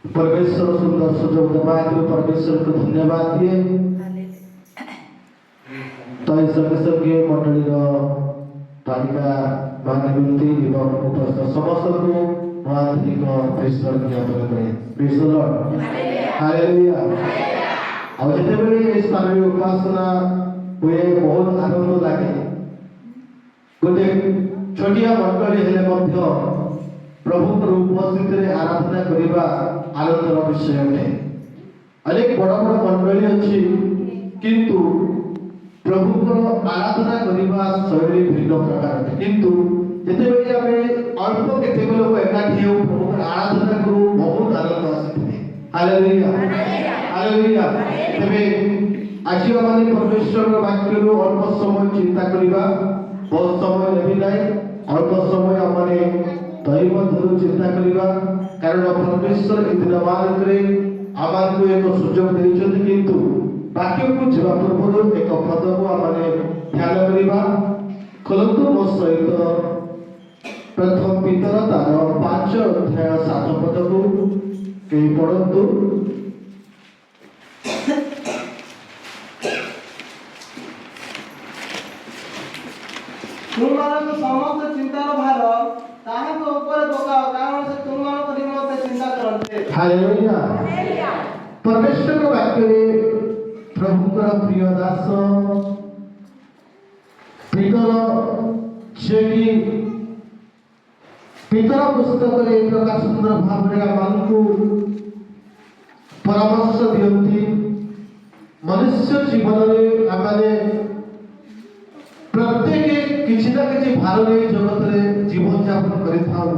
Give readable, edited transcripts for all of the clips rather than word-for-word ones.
परमेश्वर सुंदर सुजोग दबा दिए, परमेश्वर को धन्यवाद दिए। तो इस संगे मंडली तालिका महानिवृत्ति एवं उपस्थित समस्त को महाधिक ईश्वर ज्ञापन करें। Praise the Lord, hallelujah. और जितेबेले इस स्थान उपासना हुए बहुत आनंद लगे। गोटे छोटिया मंडली हेले मध्य प्रभु उपस्थित आराधना करने आनंदर विषय अटे। अनेक बड़ बड़ मंडली अच्छी किंतु प्रभु आराधना करने शैली भिन्न प्रकार अटे। किंतु जितेबेले आमे अल्प केतेक लोक एकाठी हो प्रभु आराधना करू बहुत आनंद आसी। Hallelujah, hallelujah. तबे आज आमे परमेश्वर वाक्य रो अल्प समय चिंता करबा, बहुत समय लेबी नाही। अल्प समय आमे दैव धरू चिंता करबा, कारण परमेश्वर इ दिन मानकरे आमानकु एक सुযোগ देइछथि। किंतु वाक्य को जीवा पूर्व एक पद को आमे ध्यान करबा। खोलंतु मो सहित प्रथम पीतर तार 5 अध्याय 7 पद को के पढ़ंतु। तुमମାନଙ୍କୁ ସମସ୍ତ ଚିନ୍ତାର ଭାର ତାହାଙ୍କ ଉପରେ ପକାଅ, କାରଣ ସେ ତୁମମାନଙ୍କ ନିମନ୍ତେ ଚିନ୍ତା କରନ୍ତି। हालेलुया। परमेश्वर वाक्य प्रभु का प्रिय दास पीतर जेकी पीतर पुस्तक रे प्रकार सुंदर भाव रे आमको परामर्श दियंती। मनुष्य जीवन रे आमाने प्रत्येक किसी ना किसी भार रे जगत रे जीवन यापन करि थाउ।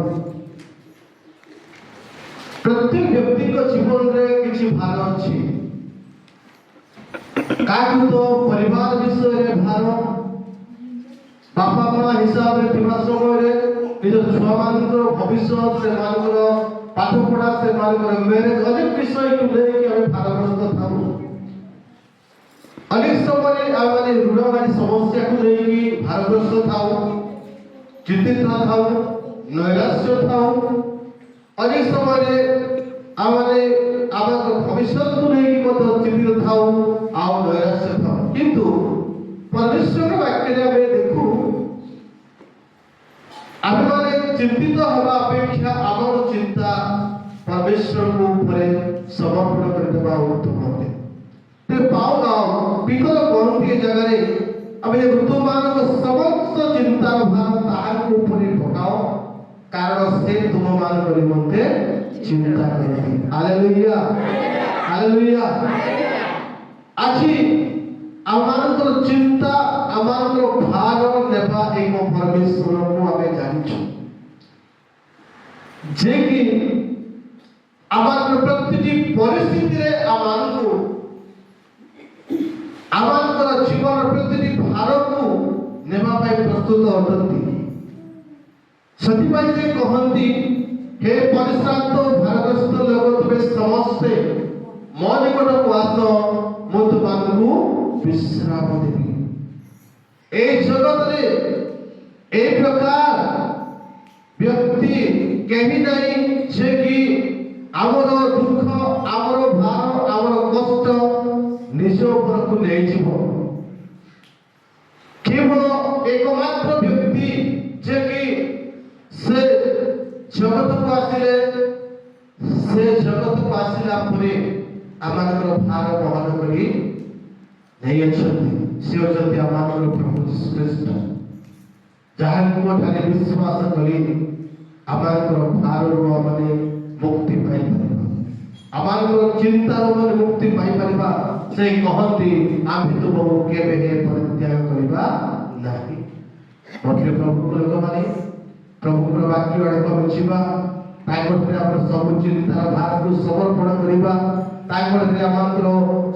प्रत्येक व्यक्ति को जीवन रे किसी भार अछि। काकु तो परिवार विषय रे भार, बापा माँ हिसाब रे थिबा समय रे निज छुआ मानकर भविष्य से मानकर पाठ पढ़ा से मानकर मैरिज अनेक विषय को लेके हमें भारग्रस्त थाउ। अनेक समय आमाने ऋणवादी समस्या को लेके भारग्रस्त थाउ, चिंतित थाउ, नैराश्य थाउ। अनेक समय आमाने आमार भविष्य को लेके मत चिंतित थाउ आउ नैराश्य थाउ। किंतु परमेश्वर वाक्य रे आमे देखू आमे माने चिंतित हवा अपेक्षा आमर चिंता परमेश्वर को ऊपर समर्पण कर देबा उत्तम होते। ते पाओ पीतर कोनती जगह रे आमे वर्तमान को समस्त चिंता भार ताहार को ऊपर पकाओ, कारण से तुम मान करी मते चिंता करती। Hallelujah, hallelujah. आछि आमानकर चिंता आमानकर भार नेबा एक परमेश्वर को आमे जानिछु जे कि आमानकर प्रतिटी परिस्थिति रे आमानको आमानकर जीवन प्रतिटी भार को नेबा पाई प्रस्तुत होतंती। सतिपाई से कहंती, हे परिश्रांत भारग्रस्त लोक तुमे समस्ते मो निकट को आस, मो तुमको विश्राम देवी। ए जगत रे ए प्रकार व्यक्ति कहीं नहीं जे कि आमर दुख, आमर भार, आमर कष्ट निज ऊपर को नहीं जीवो। केवल एकमात्र व्यक्ति जे कि से जगत को आसिले, से जगत को आसिला परे आमानकर भार बहन करी नहीं अच्छी से होती आमानकर प्रभु यीशु ख्रीष्ट। जहाँ को ठाने विश्वास करी आमानकर भार रो माने मुक्ति पाई परिबा, आमानकर चिंता रो माने मुक्ति पाई परिबा। से कहंती आम्ही तुमको केबे हे परित्याग करिबा नाही। मतलब प्रभु लोक माने प्रभु वाक्य आड़ बुझा, ताकर सब चिंतार भार को समर्पण करवा,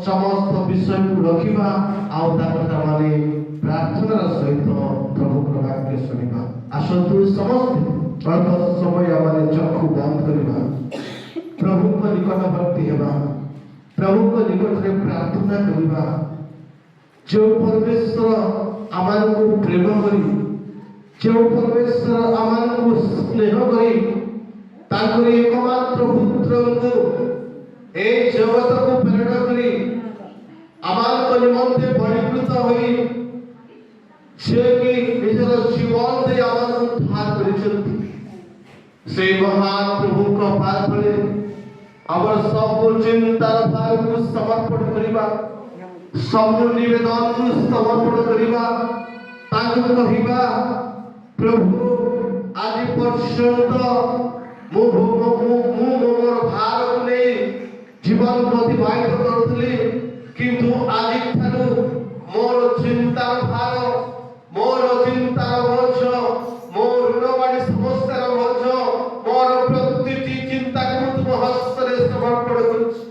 समस्त विषय को रखा आने प्रार्थनार सहित प्रभु वाक्य शुणा। आसतु समस्त अल्प समय आम चक्षु बंद करवा, प्रभु को निकटवर्ती होगा, प्रभु को निकट में प्रार्थना करवा। जो परमेश्वर आमान को प्रेम करी, जो परमेश्वर आमान को स्नेह करी, ତାଙ୍କର ଏକମାତ୍ର ପୁତ୍ରଙ୍କୁ ଏ ଜଗତକୁ ପ୍ରେରଣ କରି ଆମମାନଙ୍କ ନିମନ୍ତେ ବଳିକୃତ ହୋଇ ସେ କି ନିଜର ଜୀବନ ଦେଇ ଆମମାନଙ୍କୁ ଉଦ୍ଧାର କରିଛନ୍ତି। সেই মহান প্রভুଙ୍କ ପାଦରେ ଆମର ସବୁ ଚିନ୍ତାର ଭାରକୁ ସମର୍ପଣ କରିବା, ସବୁ ନିବେଦନକୁ ସମର୍ପଣ କରିବା, ତାଙ୍କୁ କହିବା ପ୍ରଭୁ ଆଜି ପର୍ଯ୍ୟନ୍ତ ମୁଁ ମୋର ଭାରକୁ ନେଇ ଜୀବନ ଅତିବାହିତ କରୁଥିଲି, କିନ୍ତୁ ଆଜିଠାରୁ ମୋର ଚିନ୍ତାର ଭାର, ମୋର ଚିନ୍ତାର ବୋଝ, ମୋ ଋଣବାଣୀ ସମସ୍ୟାର ବୋଝ, ମୋର ପ୍ରତିଟି ଚିନ୍ତାକୁ ମୁଁ ତୁମ ହସ୍ତରେ ସମର୍ପଣ କରୁଛି,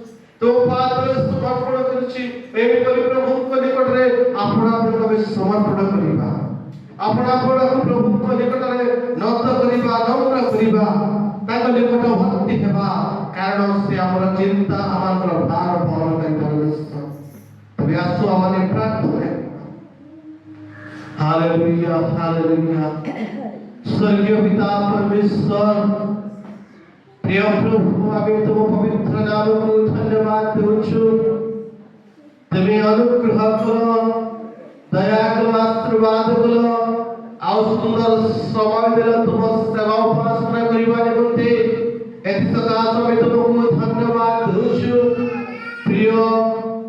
ତୁମ ପାଦରେ ସମର୍ପଣ କରୁଛି। ଏହିପରି ପ୍ରଭୁଙ୍କ ନିକଟରେ ଆପଣା ଆମେ ସମର୍ପଣ କରିବା, ଆପଣା ପ୍ରଭୁଙ୍କ ନିକଟରେ ନତ କରିବା, ନମ୍ର କରିବା, ତାଙ୍କ ନିକଟବର୍ତ୍ତୀ ହେବା, କାରଣ ସେ ଆମର ଚିନ୍ତା ଆମର ଭାର ବହନକାରୀ ପରମେଶ୍ୱର। ତେବେ ଆସୁ ଆମେ ପ୍ରାର୍ଥନା। Hallelujah hallelujah. स्वर्गीय पिता परमेश्वर, प्रिय प्रभु, आम्ही तुम पवित्र नामକୁ धन्यवाद देउछु। तुम्ही अनुग्रह करो, दया करो, आशीर्वाद करो, ଆଉ ସୁନ୍ଦର ସମୟ ଦେଲ ତୁମ ସେବା ଉପାସନା କରିବା ନିମନ୍ତେ। ଏଥି ସକାଶେ ଆମେ ତୁମକୁ ଧନ୍ୟବାଦ ଦେଉଛୁ। ପ୍ରିୟ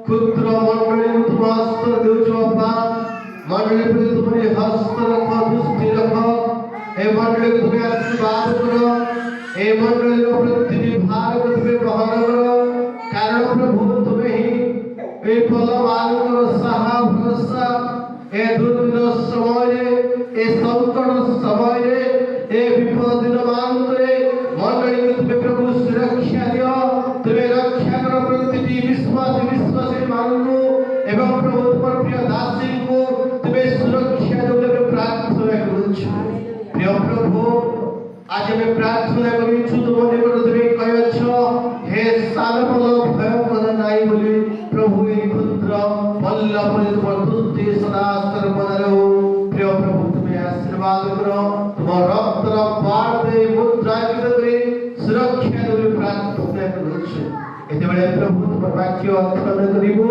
କ୍ଷୁଦ୍ର ମଣ୍ଡଳୀକୁ ତୁମ ହସ୍ତରେ ଦେଉଛୁ ବାପା। मंडली प्रति तुम्हारे हस्त रखो, दृष्टि रखो, ए मंडली को तुम्हें आशीर्वाद करो, ए मंडली को प्रतिटी भार को तुम्हें बहन करो, कारण प्रभु तुम्हें ही ए फलवान करो साहा भरोसा। ए दुर्दिन समय ए संकट समय ए विपद दिन मान करे मंडली को तुम्हें प्रभु सुरक्षा दियो, तुम्हें रक्षा करो प्रतिटी विश्वासी मानू एवं प्रभु तुम्हारे प्रिय दासी को सुरक्षा देने प्रार्थना करूछु। प्रिय प्रभु, आज मैं प्रार्थना करूछु तुम निकट तुम्हें कहछ हे सालफल भय कर नाई बोली प्रभु ए क्षुद्र बल्ल पर तुम दुष्टि सदा सर्वदा रहो। प्रिय प्रभु तुम्हें आशीर्वाद करो, तुम रक्तर बाण दे मुद्रा करे सुरक्षा देने प्रार्थना करूछु। एते बेले प्रभु तुम वाक्य अध्ययन करिवो,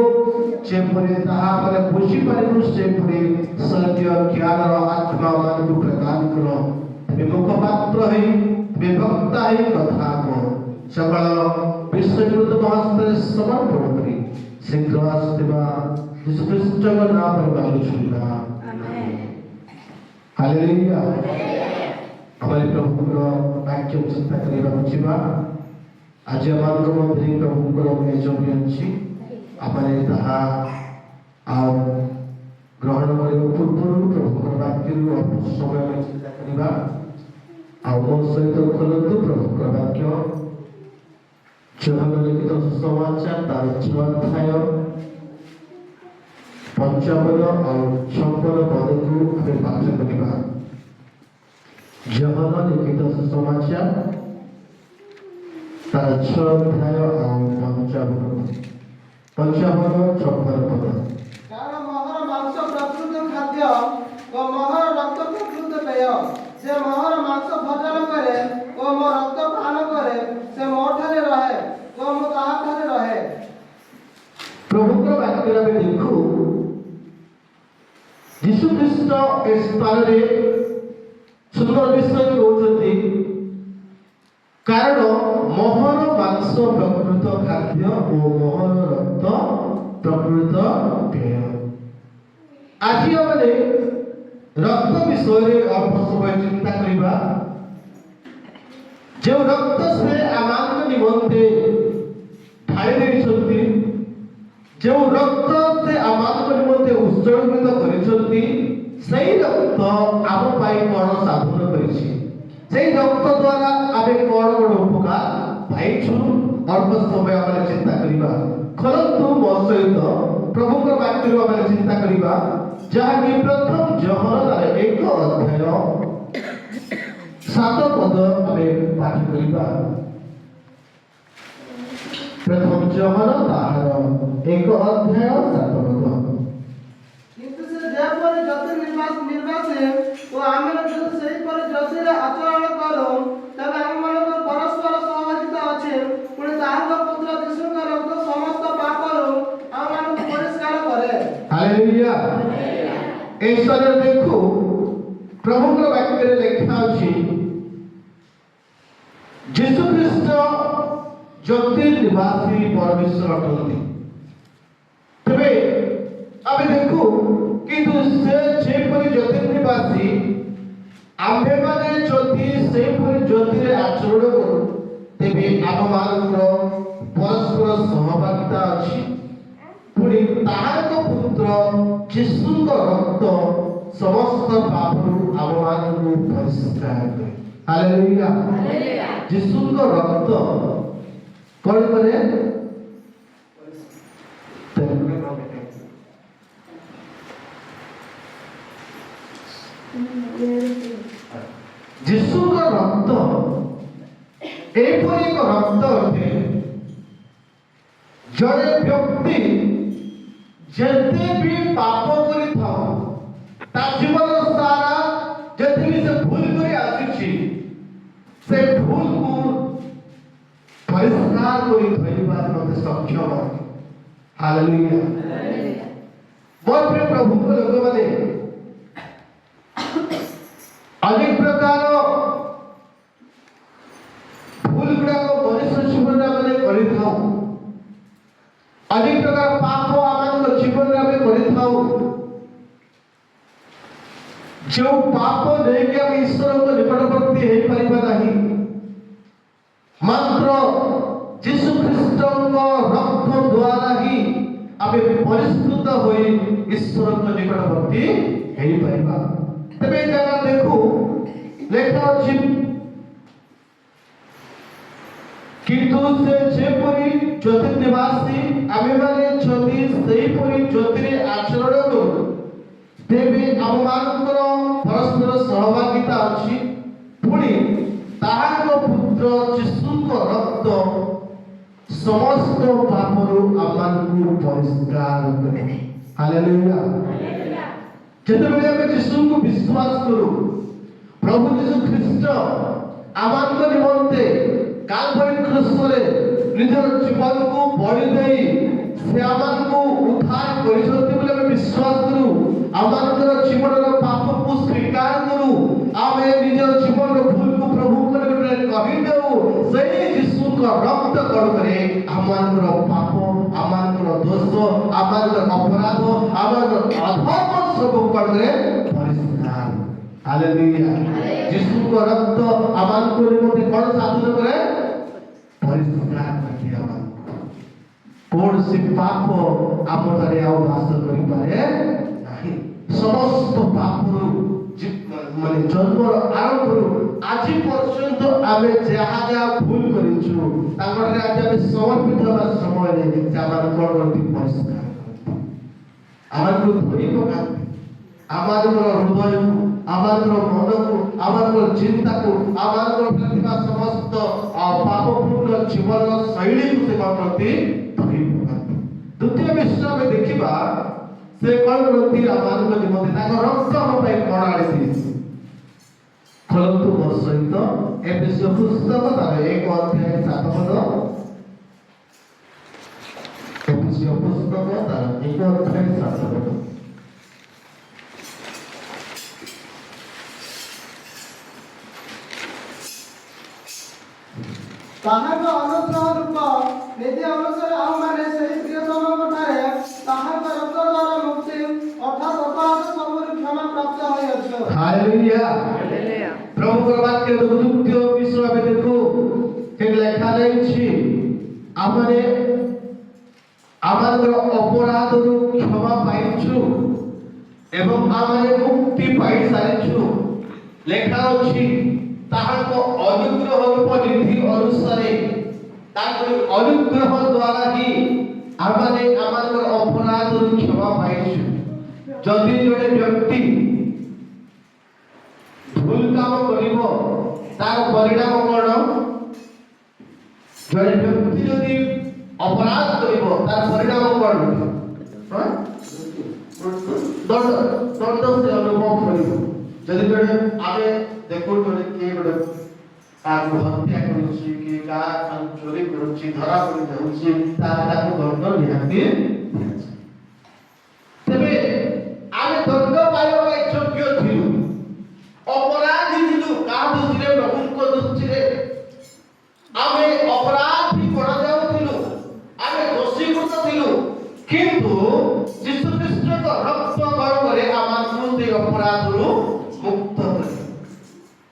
जेपरि ताहा पर बुझी पारिबु, सेपरि सत्य ज्ञानर आत्मा मानकु प्रदान करो। तुम्हें मुखपात्र है, तुम्हें वक्ता है, कथा को सकल विश्वको तुम हस्ते समर्पण करी शीघ्र आसुवा यीशु ख्रीष्टଙ୍କ ନାମରେ ମାଗୁଛୁନା। ହାଲେଲୁୟା। ଆମେ ପ୍ରଭୁଙ୍କର ବାକ୍ୟ ଚିନ୍ତା କରିବାକୁ ଯିବା। ଆଜି ଆମମାନଙ୍କ ମଧ୍ୟରେ ପ୍ରଭୁଙ୍କର ମେଜ ବି ଅଛି, ଆମେ ତାହା ଆଉ ଗ୍ରହଣ କରିବା ପୂର୍ବରୁ ପ୍ରଭୁଙ୍କର ବାକ୍ୟରୁ ଅଳ୍ପ ସମୟ ଆମେ ଚିନ୍ତା କରିବା। ଆଉ ମୋ ସହିତ ଖୋଲନ୍ତୁ ପ୍ରଭୁଙ୍କର ବାକ୍ୟ ଯୋହନ ଲିଖିତ ସୁସମାଚାର ତାର 6 ଅଧ୍ୟାୟ 55 ଆଉ 56 ପଦକୁ ଆମେ ପାଠ କରିବା। ଯୋହନ ଲିଖିତ ସୁସମାଚାର ତାର 6 ଅଧ୍ୟାୟ ଆଉ 55 56 ପଦ। କାରଣ ମହର ମାଂସ ପ୍ରକୃତ ଖାଦ୍ୟ ଓ ମହର ରକ୍ତ ପ୍ରକୃତ ପେୟ। ସେ ମହର ମାଂସ ଭୋଜନ କରେ ଓ ମୋ ରକ୍ତ ପାନ କରେ, ସେ ମୋଠାରେ ରହେ ଓ ମୁଁ ତାହାଠାରେ ରହେ। ପ୍ରଭୁଙ୍କ ବାକ୍ୟରେ ଆମେ ଦେଖୁ ଯୀଶୁ ଖ୍ରୀଷ୍ଟ ଏ ସ୍ଥାନରେ ସୁନ୍ଦର ବିଷୟ କହୁଛନ୍ତି, କାରଣ ମହର ମାଂସ ପ୍ରକୃତ ଖାଦ୍ୟ ଓ ମହର ରକ୍ତ ପ୍ରକୃତ ପେୟ। ଆଜି ଆମେ ରକ୍ତ ବିଷୟରେ ଅଳ୍ପ ସମୟ ଚିନ୍ତା କରିବା। ଯେଉଁ ରକ୍ତ ସେ ଆମମାନଙ୍କ ନିମନ୍ତେ ଢାଳି ଦେଇଛନ୍ତି, ଯେଉଁ ରକ୍ତ ସେ ଆମମାନଙ୍କ ନିମନ୍ତେ ଉତ୍ସର୍ଗିତ କରିଛନ୍ତି, ସେଇ ରକ୍ତ ଆମ ପାଇଁ କ'ଣ ସାଧନ କରିଛି, ସେଇ ରକ୍ତ ଦ୍ୱାରା ଆମେ କ'ଣ କ'ଣ ଉପକାର ପାଇଛୁ, ଅଳ୍ପ ସମୟ ଆମେ ଚିନ୍ତା କରିବା। ଖୋଲନ୍ତୁ ମୋ ସହିତ ପ୍ରଭୁଙ୍କ ବାକ୍ୟରୁ ଆମେ ଚିନ୍ତା କରିବା, ଯାହାକି ପ୍ରଥମ ଯୋହନ 1 ଅଧ୍ୟାୟ 7 ପଦ ଆମେ ପାଠ କରିବା। ପ୍ରଥମ ଯୋହନ ତାହାର 1 ଅଧ୍ୟାୟ 7 ପଦ। କିନ୍ତୁ ସେ ଯେପରି ଜ୍ୟୋତି ନିର୍ବାସୀ ଓ ଆମେ ଯଦି ସେହିପରି ଜ୍ୟୋତିରେ ଆଚରଣ କରୁ, ତେବେ ଆମମାନଙ୍କ ପରସ୍ପର এই স্থানে দেখো প্রভুଙ୍କ বাক্যରେ লেখা ଅଛି ଯୀଶୁ ଖ୍ରୀଷ୍ଟ ଜ୍ୟୋତି ନିବାସୀ ପରମେଶ୍ୱର ଅଟନ୍ତି। ତେବେ ଆମେ ଦେଖୁ କିନ୍ତୁ ସେ ଯେପରି ଜ୍ୟୋତି ନିବାସୀ ଆମ୍ଭେମାନେ ଯଦି ସେହିପରି ଜ୍ୟୋତିରେ ଆଚରଣ କରୁ ତେବେ ଆମମାନଙ୍କର ପରସ୍ପର ସହଭାଗିତା ଅଛି। ପୁଣି ତାହାଙ୍କ ପୁତ୍ର ଯୀଶୁଙ୍କ ରକ୍ତ ସମସ୍ତ ପାପରୁ ଆମମାନଙ୍କୁ ପରିଷ୍କାର କରେ। ହାଲେଲୁୟା। ଯୀଶୁଙ୍କ ରକ୍ତ କଣ କରେ? ଯୀଶୁଙ୍କ ରକ୍ତ ଏପରି ଏକ ରକ୍ତ ଅଟେ ଜଣେ ବ୍ୟକ୍ତି ଯେତେ ବି ପାପ କରିଥାଉ ତା ଜୀବନ ସାରା ଯେତିକି ସେ ଭୁଲ କରି ଆସିଛି ସେ ଭୁଲକୁ ପରିଷ୍କାର କରି ଧରିବାର ମୋତେ ସକ୍ଷମ। ହାଲେଲୁୟା। ମୋର ପ୍ରିୟ ପ୍ରଭୁଙ୍କ ଲୋକମାନେ ଅନେକ ପ୍ରକାର ଭୁଲ ଗୁଡାକ ମଣିଷ ଜୀବନରେ ଆମେ କରିଥାଉ। ଅନେକ ପ୍ରକାର ପାପ ଆମ ଜୀବନରେ ଆମେ କରିଥାଉ। ଯେଉଁ ପାପ ନେଇକି ଆମେ ଈଶ୍ୱରଙ୍କ ନିକଟବର୍ତ୍ତୀ ହେଇପାରିବା ନାହିଁ, ମାତ୍ର ଯୀଶୁ ଖ୍ରୀଷ୍ଟଙ୍କ ରକ୍ତ ଦ୍ୱାରା ହିଁ ଆମେ ପରିଷ୍କୃତ ହୋଇ ଈଶ୍ୱରଙ୍କ ନିକଟବର୍ତ୍ତୀ ହେଇପାରିବା। ତେବେ ଏ ଜାଗା ଦେଖୁ ଲେଖା ଅଛି କିନ୍ତୁ ସେ ଯେପରି ଜ୍ୟୋତି ନିବାସୀ ଆମେମାନେ ଯଦି ସେହିପରି ଜ୍ୟୋତିରେ ଆଚରଣ କରୁ ତେବେ ଆମମାନଙ୍କର ପରସ୍ପର ସହଭାଗିତା ଅଛି। ପୁଣି ତାହାଙ୍କ ପୁତ୍ର ଯୀଶୁଙ୍କ ରକ୍ତ ସମସ୍ତ ପାପରୁ ଆମମାନଙ୍କୁ ପରିଷ୍କାର କରେ। ହାଲେଲୁୟା। ଯେତେବେଳେ ଆମେ ଯୀଶୁଙ୍କୁ ବିଶ୍ୱାସ କରୁ, ପ୍ରଭୁ ଯୀଶୁ ଖ୍ରୀଷ୍ଟ ଆମମାନଙ୍କ ନିମନ୍ତେ କାଲଭାରୀ କ୍ରୁଶରେ ନିଜର ଜୀବନକୁ ବଳି ଦେଇ ସେ ଆମମାନଙ୍କୁ ଉଦ୍ଧାର କରିଛନ୍ତି ବୋଲି ଆମେ ବିଶ୍ୱାସ କରୁ। ଆମମାନଙ୍କର ଜୀବନର ପାପକୁ ସ୍ୱୀକାର କରୁ। ଆମେ ନିଜର ଜୀବନର ଭୁଲକୁ ପ୍ରଭୁଙ୍କ ନିକଟରେ କହିଦେଉ। ସେହି ଯୀଶୁଙ୍କ ରକ୍ତ କଣ କରେ? ଆମମାନଙ୍କର ପାପ, ଆମମାନଙ୍କର ଦୋଷ, ଆମମାନଙ୍କର ଅପରାଧ, ଆମମାନଙ୍କର ଅଧର୍ମ ସବୁ କଣ କରେ? ପରିଷ୍କାର। ହାଲେଲୁୟା। ଯୀଶୁଙ୍କ ରକ୍ତ ଆମମାନଙ୍କ ନିମନ୍ତେ କଣ ସାଧନ କରେ? ପରିଷ୍କାର କରିଦିଏ ଆମମାନଙ୍କୁ। କୌଣସି ପାପ ଆମଠାରେ ଆଉ ବାସ କରିପାରେ ନାହିଁ। ସମସ୍ତ ପାପରୁ ମାନେ ଜନ୍ମର ଆରମ୍ଭରୁ ଆଜି ପର୍ଯ୍ୟନ୍ତ ଆମେ ଯାହା ଯାହା ଭୁଲ କରିଛୁ ତାଙ୍କଠାରେ ଆଜି ଆମେ ସମର୍ପିତ ହେବା ସମୟରେ ସେ ଆମମାନଙ୍କୁ କଣ କରନ୍ତି? ପରିଷ୍କାର କରନ୍ତି। ଆମମାନଙ୍କୁ ଧରି ପକାନ୍ତି। ଆମମାନଙ୍କର ହୃଦୟକୁ, ଆମମାନଙ୍କର ମନକୁ, ଆମମାନଙ୍କର ଚିନ୍ତାକୁ, ଆମମାନଙ୍କର ଥିବା ସମସ୍ତ ପାପପୂର୍ଣ୍ଣ ଜୀବନ ଶୈଳୀକୁ ସେ କଣ କରନ୍ତି? ଧରି ପକାନ୍ତି। ଦ୍ୱିତୀୟ ବିଷୟ ଆମେ ଦେଖିବା ସେ କଣ କରନ୍ତି? ଆମମାନଙ୍କ ନିମନ୍ତେ ତାଙ୍କ ରକ୍ତ ଆମ ପାଇଁ କଣ ଆଣିଥିଲେ? ଖୋଲନ୍ତୁ ମୋ ସହିତ ଏଫେସୀୟ ପୁସ୍ତକ ତାର 1 ଅଧ୍ୟାୟ 7 ପଦ। ଏଫେସୀୟ ପୁସ୍ତକ ତାର 1 ଅଧ୍ୟାୟ 7 ପଦ। ତାହାଙ୍କ ଅନୁଗ୍ରହ ରୂପ ନୀତି ଅନୁସାରେ ଆମମାନେ ସେହି ପ୍ରିୟତମଙ୍କ ଠାରେ ତାହାଙ୍କ ରକ୍ତ ଦ୍ୱାରା ମୁକ୍ତି ଅର୍ଥାତ୍ ଅପରାଧ ସବୁରୁ କ୍ଷମା ପ୍ରାପ୍ତ ହୋଇଅଛୁ। ହାଲେଲୁୟା। ପ୍ରଭୁଙ୍କର ବାକ୍ୟର ଦ୍ୱିତୀୟ ବିଷୟ ଆମେ ଦେଖୁ ସେଠି ଲେଖା ଯାଇଛି ଆମେ ଆମମାନଙ୍କର ଅପରାଧରୁ କ୍ଷମା ପାଇଛୁ ଏବଂ ଆମେ ମୁକ୍ତି ପାଇସାରିଛୁ। ଲେଖା ଅଛି ତାହାଙ୍କ ଅନୁଗ୍ରହ ରୂପ ନୀତି ଅନୁସାରେ ତାଙ୍କର ଅନୁଗ୍ରହ ଦ୍ୱାରା ହିଁ ଆମେ ଆମମାନଙ୍କର ଅପରାଧରୁ କ୍ଷମା ପାଇଛୁ। ଯଦି ଜଣେ ବ୍ୟକ୍ତି ଭୁଲ କାମ କରିବ ତାର ପରିଣାମ କଣ? ଜଣେ ବ୍ୟକ୍ତି ଯଦି ଅପରାଧ କରିବ ତାର ପରିଣାମ କଣ? ଦଣ୍ଡ ସେ ଅନୁଭବ କରିବ। ଯଦି ଜଣେ ଆମେ ଦେଖୁ ଜଣେ କିଏ ଗୋଟେ କାହାକୁ ହତ୍ୟା କରୁଛି, କିଏ କାହା ଚୋରି କରୁଛି, ଧରା ପଡ଼ି ଯାଉଛି, ତାକୁ ଦଣ୍ଡ ନିହାତି। ତେବେ ଆମେ ଅପରାଧୀ କରାଯାଉଥିଲୁ, ଆମେ ଦୋଷୀକୃତ ଥିଲୁ, କିନ୍ତୁ ଯୀଶୁ ଖ୍ରୀଷ୍ଟଙ୍କ ରକ୍ତ ଗର୍ଭରେ ଆମକୁ ସେ ଅପରାଧରୁ ମୁକ୍ତ କଲେ।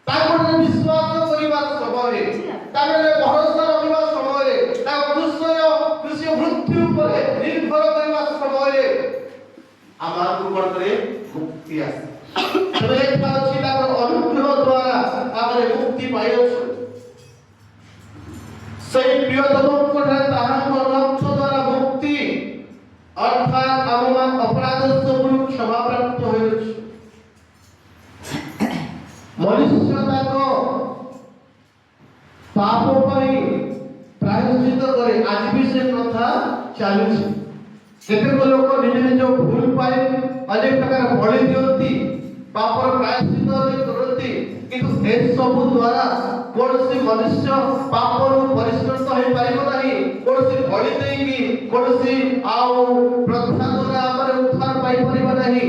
ତାଙ୍କର ବିଶ୍ୱାସ କରିବା ସମୟରେ, ତାଙ୍କର ଭରସା ରଖିବା ସମୟରେ, ତାଙ୍କ କୃଷି ମୃତ୍ୟୁ ଉପରେ ନିର୍ଭର କରିବା ସମୟରେ ଆମକୁ ବର୍ତ୍ତମାନ ମୁକ୍ତି ଆସେ। ତେବେ ଲେଖା ଅଛି ତାଙ୍କର ଅନୁଗ୍ରହ ଦ୍ୱାରା ଆମେ ମୁକ୍ତି ପାଇଅଛୁ। ସେହି ପ୍ରିୟତମଙ୍କ ଠାରେ ତାହାଙ୍କ ରକ୍ତ ଦ୍ୱାରା ମୁକ୍ତି, ଅର୍ଥାତ୍ ଆମ ଅପରାଧ ସବୁ କ୍ଷମା ପ୍ରାପ୍ତ ହୋଇଅଛୁ। ମନୁଷ୍ୟ ତାଙ୍କ ପାପ ପାଇଁ ପ୍ରାୟଶ୍ଚିତ କରେ। ଆଜି ବି ସେ ପ୍ରଥା ଚାଲୁଛି। କେତେକ ଲୋକ ନିଜ ନିଜ ଭୁଲ ପାଇଁ ଅନେକ ପ୍ରକାର ବଳି ଦିଅନ୍ତି, ପାପର ପ୍ରାୟଶ୍ଚିତ କରନ୍ତି, କିନ୍ତୁ ଏସବୁ ଦ୍ୱାରା କୌଣସି ମନୁଷ୍ୟ ପାପରୁ ପରିଷ୍କୃତ ହୋଇପାରିବ ନାହିଁ। କୌଣସି ବଳି ଦେଇକି, କୌଣସି ଆଉ ପ୍ରଥା ଦ୍ୱାରା ଆମେ ଉଦ୍ଧାର ପାଇପାରିବ ନାହିଁ।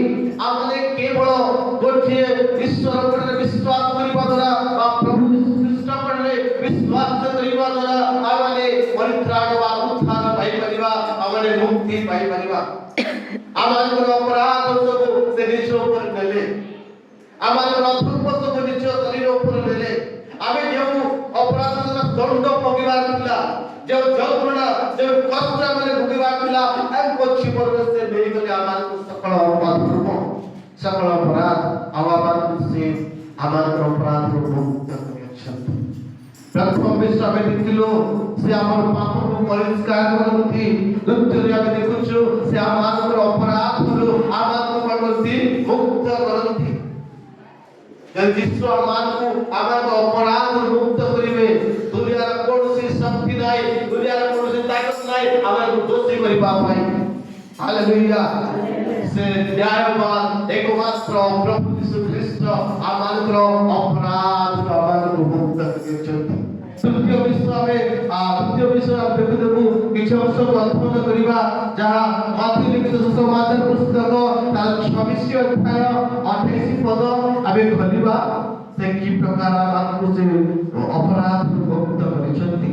ଆମେ କେବଳ ଗୋଟିଏ ଈଶ୍ୱରଙ୍କର ବିଶ୍ୱାସ କରିବା ଦ୍ୱାରା ବା ପ୍ରଭୁ ଯୀଶୁ ଖ୍ରୀଷ୍ଟଙ୍କଠାରେ ବିଶ୍ୱାସ କରିବା ଦ୍ୱାରା ଆମେ ପରିତ୍ରାଣ ବା ଉଦ୍ଧାର ପାଇପାରିବା, ଆମେ ମୁକ୍ତି ପାଇପାରିବା। ଆମମାନଙ୍କର ଅପରାଧ ସବୁ ସେ ନିଜ ଉପରେ ନେଲେ, ଆମମାନଙ୍କର ଅଧର୍ମ ସବୁ ନିଜ ଶରୀର ଉପରେ ନେଲେ। ଆମେ ଯେଉଁ ଅପରାଧର ଦଣ୍ଡ ଭୋଗିବାର ଥିଲା, ଯେଉଁ ଯନ୍ତ୍ରଣା, ଯେଉଁ କଷ୍ଟ ଆମେ ଭୋଗିବାର ଥିଲା, ତାଙ୍କ ଜୀବନରେ ସେ ନେଇଗଲେ ଆମମାନଙ୍କୁ ସକଳ ଅଧର୍ମ, ସକଳ ଅପରାଧ। ଆଉ ଆମମାନଙ୍କୁ ସେ ଆମମାନଙ୍କର ଅପରାଧରୁ ମୁକ୍ତ କରିଛନ୍ତି। ପ୍ରଥମ ବିଷୟ ଆମେ ଦେଖିଲୁ, ସେ ଆମର ପାପକୁ ପରିଷ୍କାର କରନ୍ତି। ଦ୍ୱିତୀୟରେ ଆମେ ଦେଖୁଛୁ ସେ ଆମମାନଙ୍କର ଅପରାଧରୁ ଆମମାନଙ୍କୁ କଣ କରନ୍ତି? ମୁକ୍ତ କରନ୍ତି। ଯଦି ଯୀଶୁ ଆମମାନଙ୍କୁ ଆମମାନଙ୍କ ଅପରାଧରୁ ମୁକ୍ତ କରିବେ, ଦୁନିଆର କୌଣସି ଶକ୍ତି ନାହିଁ, ଦୁନିଆର କୌଣସି ତାକତ ନାହିଁ ଆମମାନଙ୍କୁ ଦୋଷୀ କରିବା ପାଇଁ। ହାଲେଲୁୟା। ସେ ନ୍ୟାୟବାନ ଏକମାତ୍ର ପ୍ରଭୁ ଯୀଶୁ ଖ୍ରୀଷ୍ଟ ଆମମାନଙ୍କର ଅପରାଧରୁ ଆମମାନଙ୍କୁ ମୁକ୍ତ କରିଛନ୍ତି। ତୃତୀୟ ବିଷୟ ଆମେ ଦେଖୁ କିଛି ଅଂଶ ଅଧ୍ୟୟନ କରିବା, ଯାହା ମାଥ୍ୟୁ ଲିଖିତ ସୁସମାଚାର ପୁସ୍ତକ ତାର 26 ଅଧ୍ୟାୟ 28 ପଦ ଆମେ ଖୋଲିବା। ସେ କି ପ୍ରକାର ଆମକୁ ସେ ଅପରାଧରୁ ମୁକ୍ତ କରିଛନ୍ତି।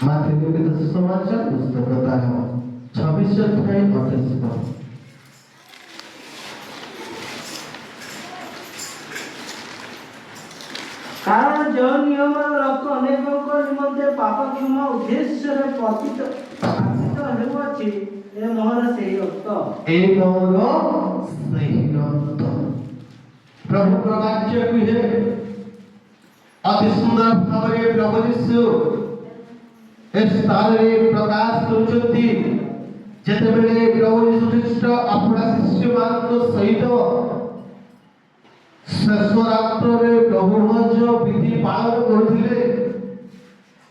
ମାଥ୍ୟୁ ଲିଖିତ ସୁସମାଚାର ପୁସ୍ତକ ତାର 26 ଅଧ୍ୟାୟ 28 ପଦ। କାରଣ ଯେଉଁ ନିୟମର ରକ୍ତ ଅନେକଙ୍କ ନିମନ୍ତେ ପାପ କ୍ଷମା ଉଦ୍ଦେଶ୍ୟରେ ପତିତ ହେଉଅଛି, ଏ ମୋହର ସେହି ରକ୍ତ। ପ୍ରଭୁଙ୍କ ବାକ୍ୟ କୁହେ, ଅତି ସୁନ୍ଦର ଭାବରେ ପ୍ରଭୁ ଯୀଶୁ ଏ ସ୍ଥାନରେ ପ୍ରକାଶ କରୁଛନ୍ତି। ଯେତେବେଳେ ପ୍ରଭୁ ଯୀଶୁ ଖ୍ରୀଷ୍ଟ ଆପଣା ଶିଷ୍ୟମାନଙ୍କ ସହିତ ଶେଷ ରାତ୍ରରେ ପ୍ରଭୁ ମଧ୍ୟ ବିଧି ପାଳନ କରୁଥିଲେ,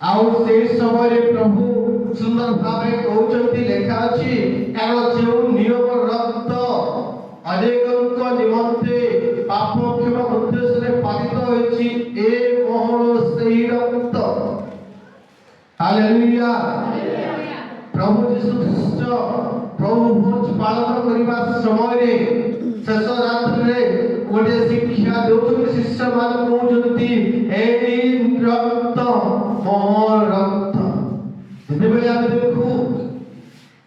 ଆଉ ସେହି ସମୟରେ ପ୍ରଭୁ ସୁନ୍ଦର ଭାବରେ କହୁଛନ୍ତି, ଲେଖା ଅଛି, କାରଣ ଯେଉଁ ନିୟମ ରକ୍ତ ଅନେକଙ୍କ ନିମନ୍ତେ ପାପ କ୍ଷମା ଉଦ୍ଦେଶ୍ୟରେ ପାଳିତ ହୋଇଛି, ଏ ମୋହର ସେହି ରକ୍ତ। ହାଲେଲୁୟା। ପ୍ରଭୁ ଯୀଶୁ ଖ୍ରୀଷ୍ଟ ପ୍ରଭୁ ଭୋଜ ପାଳନ କରିବା ସମୟରେ ଶେଷ ରାତ୍ରିରେ ଗୋଟିଏ ଶିକ୍ଷା ଦେଉଛନ୍ତି ଶିଷ୍ୟମାନଙ୍କୁ, କହୁଛନ୍ତି, ଏହି ରକ୍ତ ମୋର ରକ୍ତ। ଯେତେବେଳେ ଆମେ ଦେଖୁ,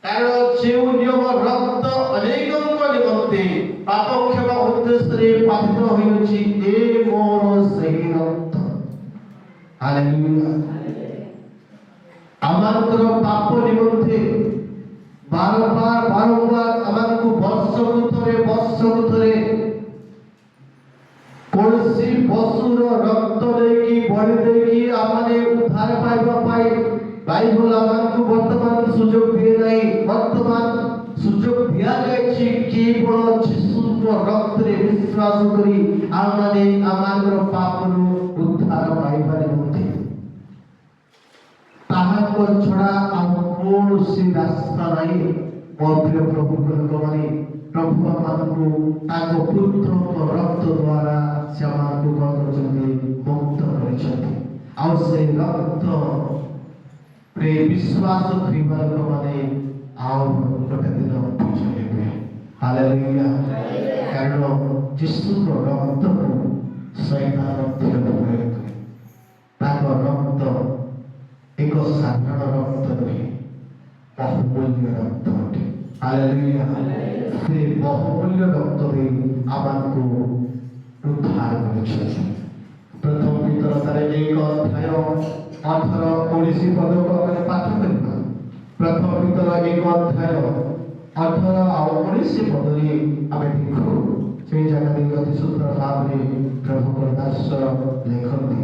କାରଣ ଯେଉଁ ନିୟମ ରକ୍ତ ଅନେକଙ୍କ ନିମନ୍ତେ ପାପ କ୍ଷମା ଉଦ୍ଦେଶ୍ୟରେ ପାଳିତ ହୋଇଅଛି, ଏ ମୋର ସେହି ରକ୍ତ। ହାଲେଲୁୟା। ଆମମାନଙ୍କର ପାପ ନିମନ୍ତେ ବାରମ୍ବାର ଆମମାନଙ୍କୁ ବର୍ଷକୁ ଥରେ କୌଣସି ପଶୁର ରକ୍ତ ଦେଇକି, ବଳି ଦେଇକି ଆମେ ଉଦ୍ଧାର ପାଇବା ପାଇଁ ବାଇବଲ ଆମମାନଙ୍କୁ ବର୍ତ୍ତମାନ ସୁଯୋଗ ଦିଏ ନାହିଁ। ବର୍ତ୍ତମାନ ସୁଯୋଗ ଦିଆଯାଇଛି କେବଳ ଯୀଶୁଙ୍କ ରକ୍ତରେ ବିଶ୍ୱାସ କରି ଆମେ ଆମମାନଙ୍କର ପାପରୁ ଉଦ୍ଧାର ପାଇପାରିବୁ। ତାହାଙ୍କ ଛଡ଼ା ଆଉ କୌଣସି ରାସ୍ତା ନାହିଁ। ମୋ ପ୍ରିୟ ପ୍ରଭୁଙ୍କ ଲୋକମାନେ, ପ୍ରଭୁ ଆମମାନଙ୍କୁ ତାଙ୍କ ପୁତ୍ରଙ୍କ ରକ୍ତ ଦ୍ୱାରା ସେ ଆମମାନଙ୍କୁ କଣ କରିଛନ୍ତି? ମୁକ୍ତ କରିଛନ୍ତି। ଆଉ ସେଇ ରକ୍ତରେ ବିଶ୍ୱାସ କରିବା ଲୋକମାନେ ଆଉ ଗୋଟେ ଦିନ ବିଜୟ ହେବେ। ହାଲେଲୁୟା। କାରଣ ଯୀଶୁଙ୍କ ରକ୍ତକୁ ଶୈତାନ ପ୍ରୟୋଗ କରେ। ତାଙ୍କ ରକ୍ତ ଏକ ସାଧାରଣ ରକ୍ତ ନୁହେଁ, ବହୁମୂଲ୍ୟ ରକ୍ତ ଅଟେ। ହାଲେଲୁୟା। ସେ ବହୁମୂଲ୍ୟ ରକ୍ତ ଦେଇ ଆମକୁ ଉଦ୍ଧାର କରିଛନ୍ତି। ପ୍ରଥମ ପିତର ତାର 1 ଅଧ୍ୟାୟ 18 19 ପଦକୁ ଆମେ ପାଠ କରିବା। ପ୍ରଥମ ପିତର 1 ଅଧ୍ୟାୟ 18 ଆଉ 19 ପଦରେ ଆମେ ଦେଖୁ সেই জায়গাতে অতি সুন্দর ভাবে প্রভু দাস লেখନ୍ତି।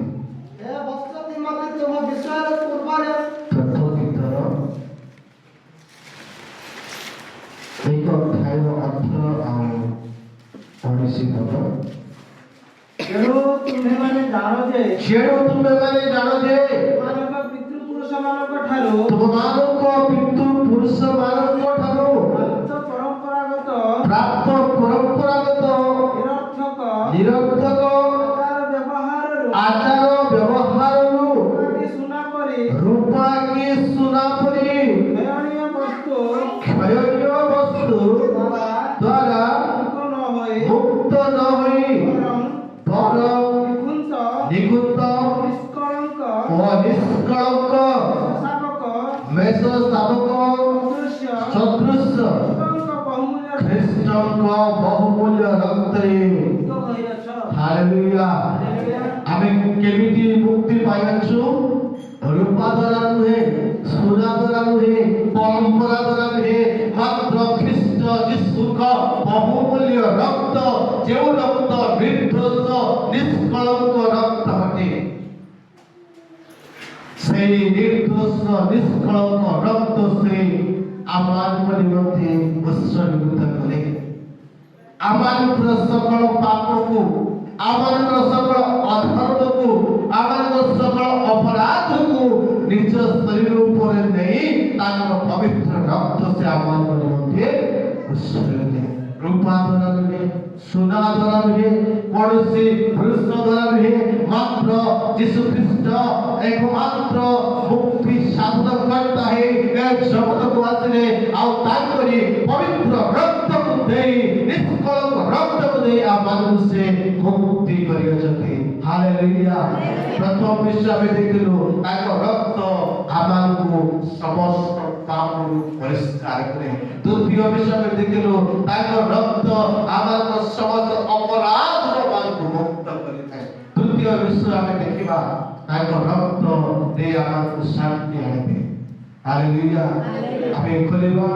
हे वत्स तिमोथी तुम विषय पूर्वरे ପ୍ରଥମ ପିତର 1 ଅଧ୍ୟାୟ 18 ଆଉ 19 ପଦ। ତେଣୁ ତୁମେମାନେ ଜାଣ ଯେ ସେଣୁ ତୁମେମାନେ ଜାଣ ଯେ ତୁମମାନଙ୍କ ପିତୃପୁରୁଷମାନଙ୍କ ଠାରୁ ତୁମମାନଙ୍କ ପିତୃପୁରୁଷମାନଙ୍କ ଠାରୁ ପ୍ରାପ୍ତ ପରମ୍ପରାଗତ ନିରର୍ଥକ ଆଚାର ବ୍ୟବହାରରୁ ରୂପା କି ସୁନା ପରି କ୍ଷୟଣୀୟ ବସ୍ତୁ ଦ୍ୱାରା ମୁକ୍ତ ନ ହୋଇ ବରଂ ନିକୁତ ଓ ନିଷ୍କଳଙ୍କ ମେଷ ଶାବକ ସଦୃଶ ଖ୍ରୀଷ୍ଟଙ୍କ ବହୁମୂଲ୍ୟ ରକ୍ତରେ ହାଲେଲୁୟା ଆମେ କେମିତି ମୁକ୍ତି ପାଇଛୁ? ରୂପା ଦ୍ୱାରା ନୁହେଁ, ସୁନା ଦ୍ୱାରା ନୁହେଁ, ପରମ୍ପରା ଦ୍ୱାରା ନୁହେଁ, ମାତ୍ର ଖ୍ରୀଷ୍ଟ ଯୀଶୁଙ୍କ ବହୁମୂଲ୍ୟ ରକ୍ତ, ଯେଉଁ ରକ୍ତ ନିର୍ଦୋଷ ନିଷ୍କଳଙ୍କ ରକ୍ତ ଅଟେ। সেই নির্দোষ নিষ্কলঙ্ক রক্ত সে আমার নিমন্তে উৎসর্গিত করে। আমাদের সকল পাপকু, আমাদের সকল অধর্মকু, আমাদের সকল অপরাধকু নিজ শরীর উপরে নেই তার পবিত্র রক্ত সে আমার নিমন্তে উৎসর্গিত। রূপা দ্বারা নহে, সোনা দ্বারা নহে, কৌশি পুরুষ দ্বারা নহে, মাত্র যীশু খ্রিস্ট একমাত্র মুক্তি সাধন করতা হে এক জগতକୁ ଆସିଲେ ଆଉ ତାଙ୍କରି ପବିତ୍ର ରକ୍ତକୁ ଦେଇ ନିଷ୍କଳଙ୍କ ରକ୍ତକୁ ଦେଇ ଆମମାନଙ୍କୁ ସେ ମୁକ୍ତି କରିଛନ୍ତି। ହାଲେଲୁୟା। ପ୍ରଥମ ବିଷୟ ଆମେ ଦେଖିଲୁ ତାଙ୍କ ରକ୍ତ ଆମମାନଙ୍କୁ ସମସ୍ତ ପାପରୁ ପରିଷ୍କାର କରେ। ଦ୍ୱିତୀୟ ବିଷୟ ଆମେ ଦେଖିଲୁ ତାଙ୍କ ରକ୍ତ ଆମମାନଙ୍କ ସମସ୍ତ ଅପରାଧରୁ ଆମମାନଙ୍କୁ ମୁକ୍ତ କରିଥାଏ। ତୃତୀୟ ବିଷୟ ଆମେ ଦେଖିବା ତାଙ୍କ ରକ୍ତ ଦେଇ ଆମକୁ ଶାନ୍ତି ଆଣିବେ। ହାଲେଲୁୟା। ଆମେ ଖୋଲିବା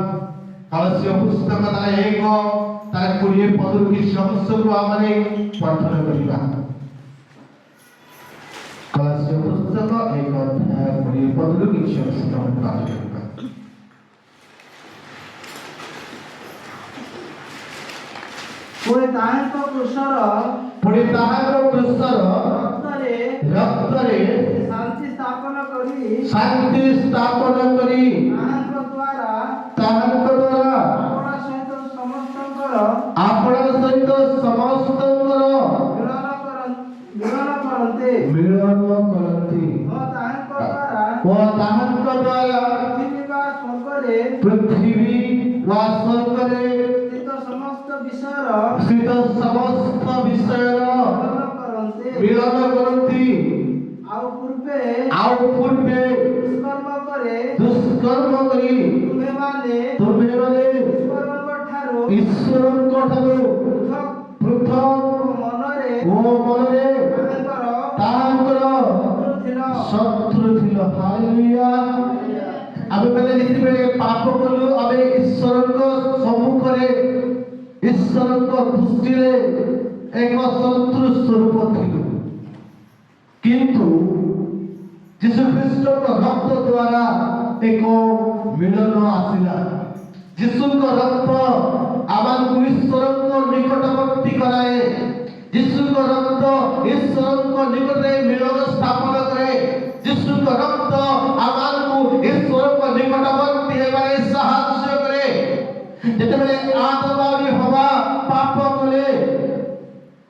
କଳସୀୟ ପୁସ୍ତକ ତାର 1 ତାର 20 ପଦରୁ କିଛି ଅଂଶକୁ ଆମେ ପଠନ କରିବା। କଳସୀୟ ପୁସ୍ତକ 1 ଅଧ୍ୟାୟ 20 ପଦରୁ କିଛି ଅଂଶକୁ ଆମେ ପାଠ କରିବା। ପୁଣି ତାହାଙ୍କ କୃଷର ରକ୍ତରେ ଶାନ୍ତି ସ୍ଥାପନ କରି ତାହାଙ୍କ ଦ୍ୱାରା ଆପଣ ସହିତ ସମସ୍ତଙ୍କର ମିଳନ କରନ୍ତି ଓ ତାହାଙ୍କ ଦ୍ୱାରା ପୃଥିବୀ ବା ସ୍ୱର୍ଗରେ ସ୍ଥିତ ସମସ୍ତ ବିଷୟର ମିଳନ କରନ୍ତି। ଆଉ ପୂର୍ବେ ଦୁଷ୍କର୍ମ କରି ତୁମେମାନେ ଈଶ୍ୱରଙ୍କ ଠାରୁ ପୃଥକ୍ ମନରେ ତାହାଙ୍କର ଶତ୍ରୁ ଥିଲ। ହାଲେଲୁୟା। ଆମେ ମାନେ ଯେତେବେଳେ ପାପ କଲୁ ଆମେ ଈଶ୍ୱରଙ୍କ ସମ୍ମୁଖରେ ଈଶ୍ୱରଙ୍କ ଦୃଷ୍ଟିରେ ଏକ ଶତ୍ରୁ ସ୍ୱରୂପ ଥିଲୁ, କିନ୍ତୁ ଯୀଶୁ ଖ୍ରୀଷ୍ଟଙ୍କ ରକ୍ତ ଦ୍ୱାରା ଏକ ମିଳନ ଆସିଲା। ଯୀଶୁଙ୍କ ରକ୍ତ ଆମକୁ ଈଶ୍ୱରଙ୍କ ନିକଟବର୍ତ୍ତୀ କରାଏ। ଯୀଶୁଙ୍କ ରକ୍ତ ଈଶ୍ୱରଙ୍କ ନିକଟରେ ମିଳନ ସ୍ଥାପନ କରେ। ଯୀଶୁଙ୍କ ରକ୍ତ ଆମକୁ ଈଶ୍ୱରଙ୍କ ନିକଟବର୍ତ୍ତୀ ହେବାରେ ସାହାଯ୍ୟ କରେ। ଯେତେବେଳେ ଆଦମ ଆଉ ହବା ପାପ କଲେ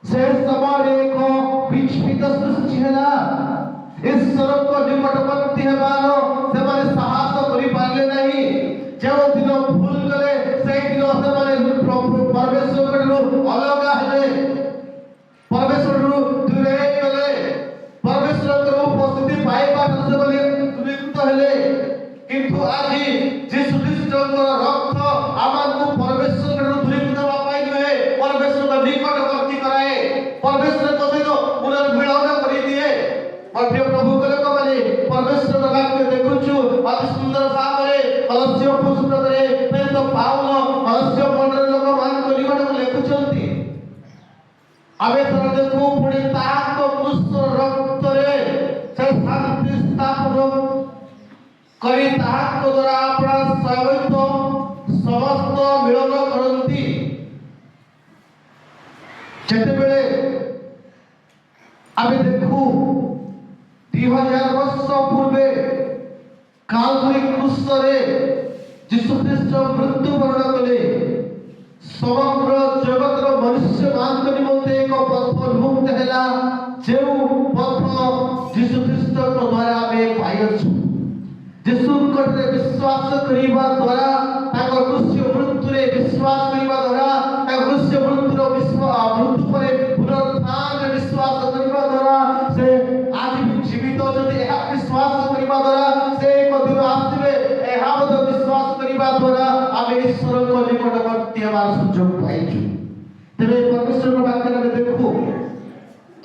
ସେ ସମୟରେ ଏକ ବିଚ୍ଛିନ୍ନ ସୃଷ୍ଟି ହେଲା। ଈଶ୍ୱରଙ୍କ ନିକଟବର୍ତ୍ତୀ ହେବାର ସେମାନେ ସାହସ କରିପାରିଲେ ନାହିଁ। ଯେଉଁ ଦିନ ଭୁଲ କଲେ ସେଇ ଦିନ ସେମାନେ ପରମେଶ୍ୱରଙ୍କଠାରୁ ଅଲଗା ହେଲେ। और प्रिय प्रभु को लोक माने परमेश्वर वाक्य देखुछु अति सुंदर भाବରେ कलस्य पुस्तकरे प्रेरित पाउल कलस्य मंडल लोक मान को निकट लेखुछंती आबे तर देखु पुणी ताक पुष्प रक्तरे से शांति स्थापन करी ताक द्वारा अपना सहित समस्त मिलन करंती जेतेबेले आबे देखु 2000 वर्ष पूर्वे कालवरी क्रूसरे यीशु ख्रीष्ट मृत्युवरण कले समग्र जगतर मनुष्य मान निमंते एक पथ उन्मुक्त हैला जे पथ यीशु ख्रीष्ट द्वारा आमे पाइछु यीशु कटे विश्वास करिबा द्वारा ताकर क्रूस मृत्युरे विश्वास करिबा द्वारा ताकर क्रूस मृत्युर मृत्यु परे पुनरुत्थान विश्वास करिबा द्वारा से आज भी जीवित जदि एहा विश्वास करिबा द्वारा से एक दिन आसिबे एहा बद विश्वास करिबा द्वारा आमे ईश्वर को निकटवर्ती हेबार सुयोग पाइछु तेरे परमेश्वर वाक्य में देखु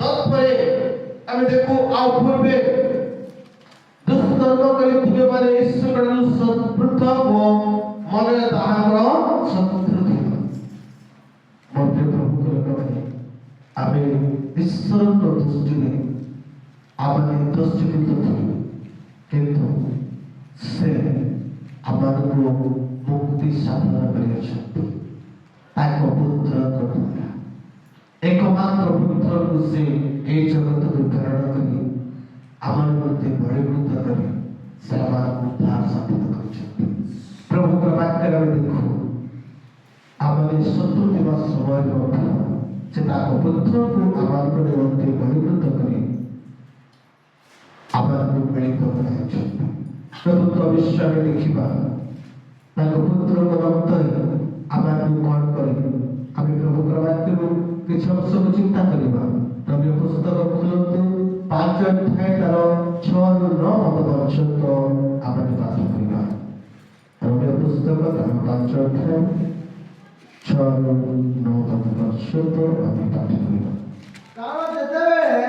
तत्परे आमे देखु आ पूर्वे दुष्कर्म करिथिबे माने ईश्वर पृथक ओ मने ताहार शत्रु थिबा मोर प्रभु को लोकमाने आमे ईश्वर को दृष्टि में आमे दृष्टिकृत थिबे किंतु से आमार को मुक्ति साधन करियछथि ताको पुत्र को द्वारा एकमात्र पुत्र को से ए जगत को प्रेरण करी आमार मध्य बड़ीभूत करी से आमार उद्धार साधित करिछथि प्रभु का वाक्य में देखो आमार शत्रु दिवस समय में से ताको पुत्र को आमार मध्य बड़ीभूत करी आमार को मिलित कराइछथि प्रभु विश्व में देखिबा ताको पुत्र को रक्त आमार को कौन करी आमे प्रभु का वाक्य को किछ अंश को चिंता करिबा प्रभु पुस्तक खुलंतु 5 अध्याय तार 6 ରୁ 9 पद पर्यंत आमे पाठ करिबा प्रभु पुस्तक तार 5 अध्याय 6 ରୁ 9 पद पर्यंत आमे पाठ करिबा कारण जेतेबेले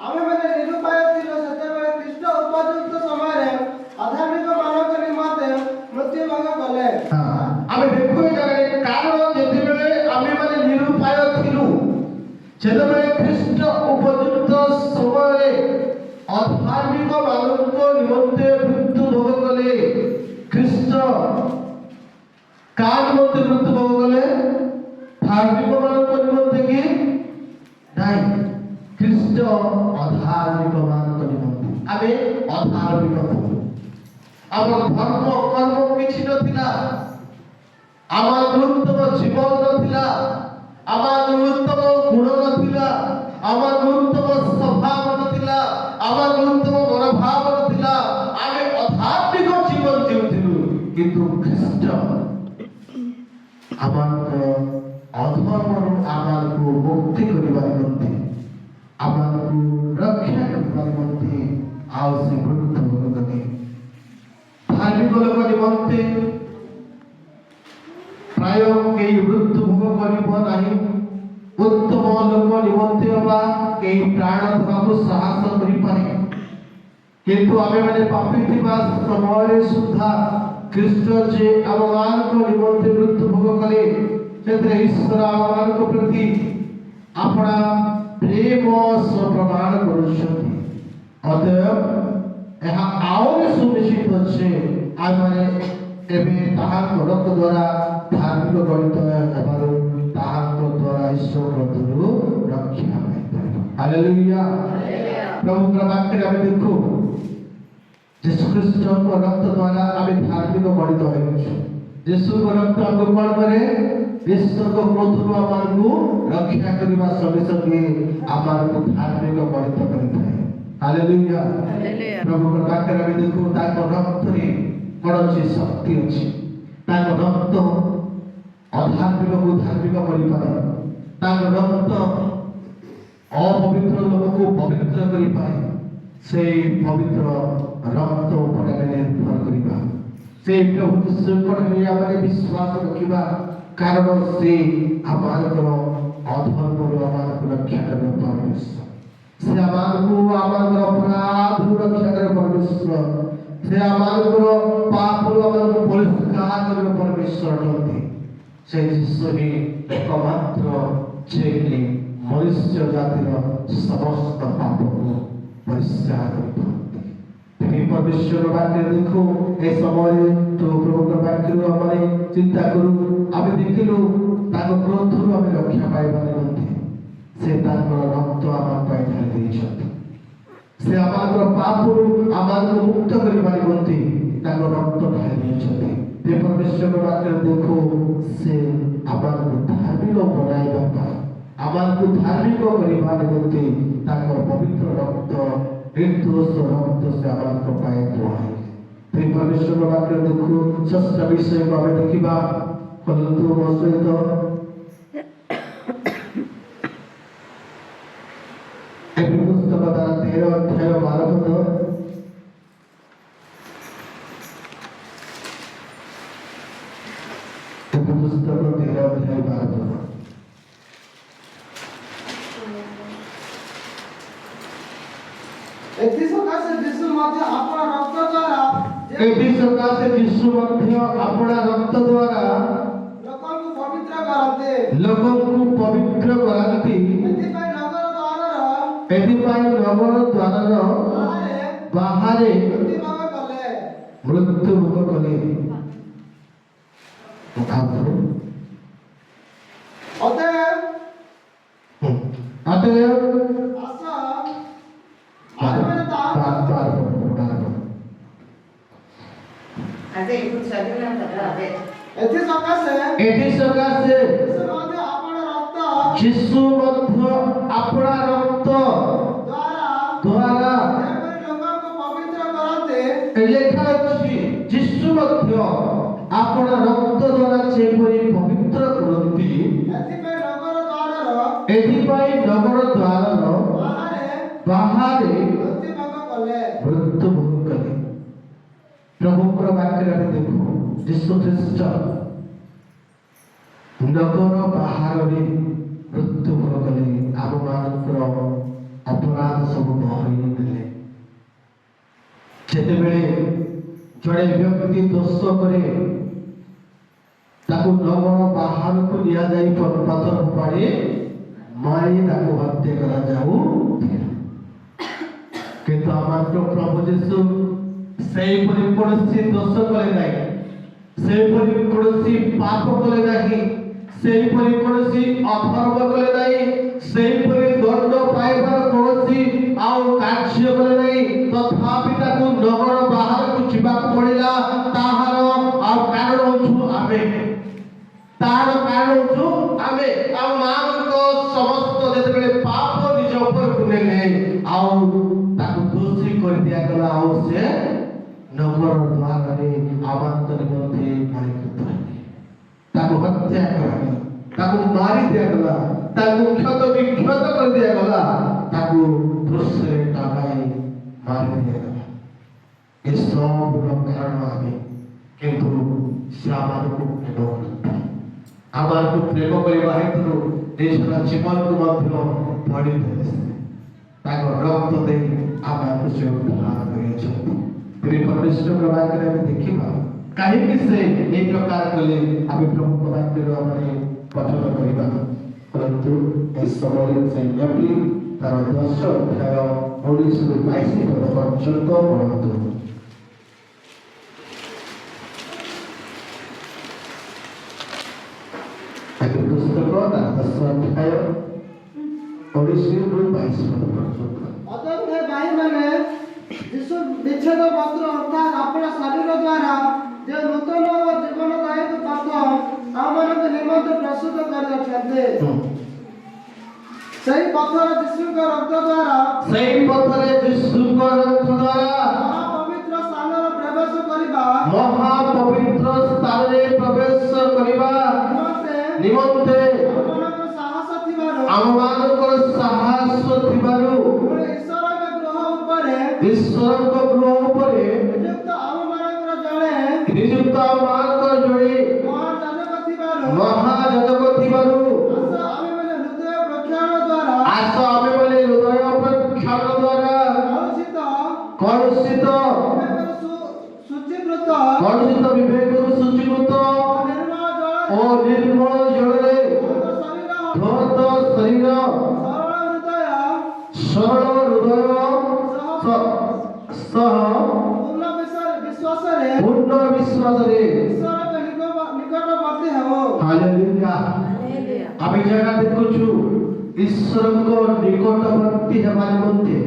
आमे माने निरुपाय थिलो सेतेबेले कृष्ण उपयुक्त समय रे अधार्मिक मानव निमते मृत्युभंग कले आमे देखु जगरे कारण जेतेबेले आमे माने निरुपाय थिलु जेतेबेले कृष्ण उपयुक्त समय रे अधार्मिक मानव निमते मृत्यु भोग कले कृष्ण काल मते मृत्यु भोग कले धार्मिक मानव निमते की नहीं कृष्ण अधार्मिक मानव निमते आमे अधार्मिक आमर धर्म कर्म किछि नथिला आमार उत्तम जीवन नथिला आमार उत्तम गुण नथिला आमार उत्तम स्वभाव नथिला आमार उत्तम मनोभाव नथिला आमे अधार्मिक जीवन जीउथिलु किंतु ख्रीष्ट आमार को अधर्मरु आमार को मुक्ति करिबा निमंते आमार को रक्षा करिबा निमंते आउ से मृत्यु भोग कले धार्मिक लोक निमंते प्राय केही मृत्यु भोग करिब नाही उत्तम लोक निमंते बा केही प्राण देबाकु साहस करि पारे किंतु आमे माने पापी थिबा समय सुद्धा कृष्ण जे आमान को निमंते मृत्यु भोग कले सेते ईश्वर आमान को प्रति अपना प्रेम स्व प्रमाण करुछथि अतएव एहा आउर सुनिश्चित अछि आमाने एबे ताहार रक्त द्वारा धार्मिक गणित एबार ताहार द्वारा ईश्वर रतुरु रक्षा पाइबा हालेलुया प्रभु का वाक्य आमे देखो यीशु ख्रीष्ट को रक्त द्वारा आमे धार्मिक गणित होइछु यीशु को रक्त हमको कोन करे ईश्वर को क्रोधरु आमार को रक्षा करिबा संगे संगे आमार को धार्मिक गणित करिथाय हालेलुया प्रभु का वाक्य आमे देखो ताको रक्त रे कौन शक्ति अच्छी रक्त अधार्मिक को धार्मिक कर रक्त अपवित्र लोक को पवित्र कर से पवित्र रक्त उपर निर्भर करवा से प्रभु जीशु विश्वास रखा कारण से आमार अधर्म आमार रक्षा कर परमेश्वर से आमार अपराध परमेश्वर से आमानଙ୍କର ପାପରୁ ଆମକୁ ପରିଷ୍କାର କରିବା परमेश्वर ଅଟନ୍ତି ସେ ଯୀଶୁ ହିଁ ଏକମାତ୍ର ଯିଏକି ମନୁଷ୍ୟ ଜାତିର ସମସ୍ତ ପାପକୁ ପରିଷ୍କାର କରିଥାନ୍ତି। ତେଣୁ परमेश्वर ବାକ୍ୟ ଦେଖୁ ଏ ସମୟରେ ତ ପ୍ରଭୁଙ୍କ ବାକ୍ୟରୁ ଆମେ ଚିନ୍ତା କରୁ ଆମେ ଦେଖିଲୁ ତାଙ୍କ କ୍ରୋଧରୁ ଆମେ ରକ୍ଷା ପାଇବା ନିମନ୍ତେ ସେ ତାଙ୍କର ରକ୍ତ ଆମ ପାଇଁ ଢାଳି ଦେଇଛନ୍ତି। ସେ ଆମର ପାପରୁ ଆମକୁ ମୁକ୍ତ କରିବା ନିମନ୍ତେ ତାଙ୍କ ରକ୍ତ ଢାଳି ଦେଇଛନ୍ତି। ते परमेश्वर बाक्य देखो से ଆମକୁ ଧାର୍ମିକ ବନାଇବା ପାଇଁ ଆମକୁ ଧାର୍ମିକ କରିବା ନିମନ୍ତେ ତାଙ୍କର ପବିତ୍ର ରକ୍ତ ନିର୍ଦୋଷ ରକ୍ତ ସେ ଆମଙ୍କ ପାଇଁ ବୁହାଇଲେ। ते परमेश्वर बाक्य देखो ଷଷ୍ଠ ବିଷୟକୁ ଆମେ ଦେଖିବା କରନ୍ତୁ ମୋ ସହିତ ଏହି ପୁସ୍ତକ ଦ୍ୱାରା 13 ଅଧ୍ୟାୟ 12 ପଦ पुस्तक 13 अध्याय 12 पद ଏଥି ସକାଶେ ଯୀଶୁ ମଧ୍ୟ ଆପଣା ରକ୍ତ ଦ୍ୱାରା ଏଥି ସକାଶେ ଯୀଶୁ ମଧ୍ୟ ଆପଣା ରକ୍ତ ଦ୍ୱାରା ଲୋକଙ୍କୁ ପବିତ୍ର କରନ୍ତି। ଏଥିପାଇଁ ନଗର ଦ୍ୱାରର ବାହାରେ ମୃତ୍ୟୁ ଭୋଗ କଲେ। ଯୀଶୁ ମଧ୍ୟ ଆପଣା ରକ୍ତ ଦ୍ୱାରା ଲେଖା ଅଛି ଯୀଶୁ ମଧ୍ୟ ଆପଣା ରକ୍ତ ଦ୍ୱାରା ଯେପରି ପବିତ୍ର କରନ୍ତି ଏଥିପାଇଁ ନଗର ଦ୍ୱାରର ବାହାରେ ମୃତ୍ୟୁ ଭୋଗ କଲେ। ପ୍ରଭୁଙ୍କର ବାକ୍ୟରେ ଆମେ ଦେଖୁ ଯୀଶୁ ଖ୍ରୀଷ୍ଟ ନଗର ବାହାରରେ ମୃତ୍ୟୁ ଭୋଗ କଲେ। ଆମମାନଙ୍କର ଅପରାଧ ସବୁ ବହଳି ଦେଲେ। ଯେତେବେଳେ ଜଣେ ବ୍ୟକ୍ତି ଦୋଷ କରେ ତାକୁ ନଗର ବାହାରକୁ ନିଆଯାଇ ପଥର ଫୋପାଡ଼ି ମାରି ତାକୁ ହତ୍ୟା କରାଯାଉଥିଲା। କିନ୍ତୁ ଆମର ପ୍ରଭୁ ଯୀଶୁ ସେହିପରି କୌଣସି ଦୋଷ କଲେ ନାହିଁ, ସେହିପରି କୌଣସି ପାପ କଲେ ନାହିଁ, ସେହିପରି କୌଣସି ଅଧର୍ମ କଲେ ନାହିଁ, ସେହିପରି ଦଣ୍ଡ ପାଇବାର କୌଣସି ଆଉ କାର୍ଯ୍ୟ କଲେ ନାହିଁ। ତଥାପି ତାକୁ ନଗର ବାହାରକୁ ଯିବାକୁ ପଡ଼ିଲା। ତାହାର ଆଉ କାରଣ ହଉଛୁ ଆମେ। ତାହାର କାରଣ ହଉଛୁ ଆମେ। ଆଉ ମାଙ୍କ ସମସ୍ତ ଯେତେବେଳେ ପାପ ନିଜ ଉପରକୁ ନେଲେ ଆଉ ତାକୁ ଦୋଷୀ କରି ଦିଆଗଲା। ଆଉ ସେ ନଗର ଦ୍ୱାରରେ ଆମଙ୍କ ନିମନ୍ତେ ବଳିକୃତ ହେଲେ। ତାକୁ ହତ୍ୟା କରାଗଲା, ତାକୁ ମାରି ଦିଆଗଲା, ତାକୁ କ୍ଷତ ବିକ୍ଷତ କରି ଦିଆଗଲା, ତାକୁ ଦୃଶ୍ୟରେ ଟଙ୍ଗାଇ ମାରି ଦିଆଗଲା। ଏସବୁର କାରଣ ଆମେ। କିନ୍ତୁ ସେ ଆମକୁ ପ୍ରେମ କରୁଥିଲେ। ଆମକୁ ପ୍ରେମ କରିବା ହେତୁ ନିଜର ଜୀବନକୁ ମଧ୍ୟ ବଳି ଦେଲେ। ତାଙ୍କ ରକ୍ତ ଦେଇ ଆମକୁ ସେ ଉଦ୍ଧାର କରିଛନ୍ତି। परमेश्वर बाक्य में देखिबा कहीं से एक प्रकार कले आमे प्रभु बाक्य हमने पठन करिबा। परंतु इस समय से एप्ली तार 10 अध्याय 19 ରୁ 22 पद पर्यंत पढନ୍ତୁ। एक पुस्तक तार 10 अध्याय 19 ରୁ 22 पद पर्यंत। अतः हे भाई माने यीशु विच्छेद वस्त्र अर्थात अपना शरीर द्वारा जो नूतन और जीवनदायक पथ आमनक निमंत्रण प्रस्तुत कर रखते सही पत्थर यीशु का रक्त द्वारा महापवित्र स्थान प्रवेश करिबा निमंते आममानकर साहस थिबारु ईश्वर को गृह उपरे नियुक्त आममानकर जणे महायाजक थिबारु आस आमे बोले हृदय प्रक्षालन द्वारा कलुषित ସରଳ ହୃଦୟ ସହ ପୂର୍ଣ୍ଣ ବିଶ୍ୱାସରେ ପୂର୍ଣ୍ଣ ବିଶ୍ୱାସରେ ଈଶ୍ୱରଙ୍କ ନିକଟବର୍ତ୍ତୀ ହେବ। ହାଲେଲୁୟା। ଆମେ ଜାଗା ଦେଖୁଛୁ ଈଶ୍ୱରଙ୍କ ନିକଟବର୍ତ୍ତୀ ହେବା ନିମନ୍ତେ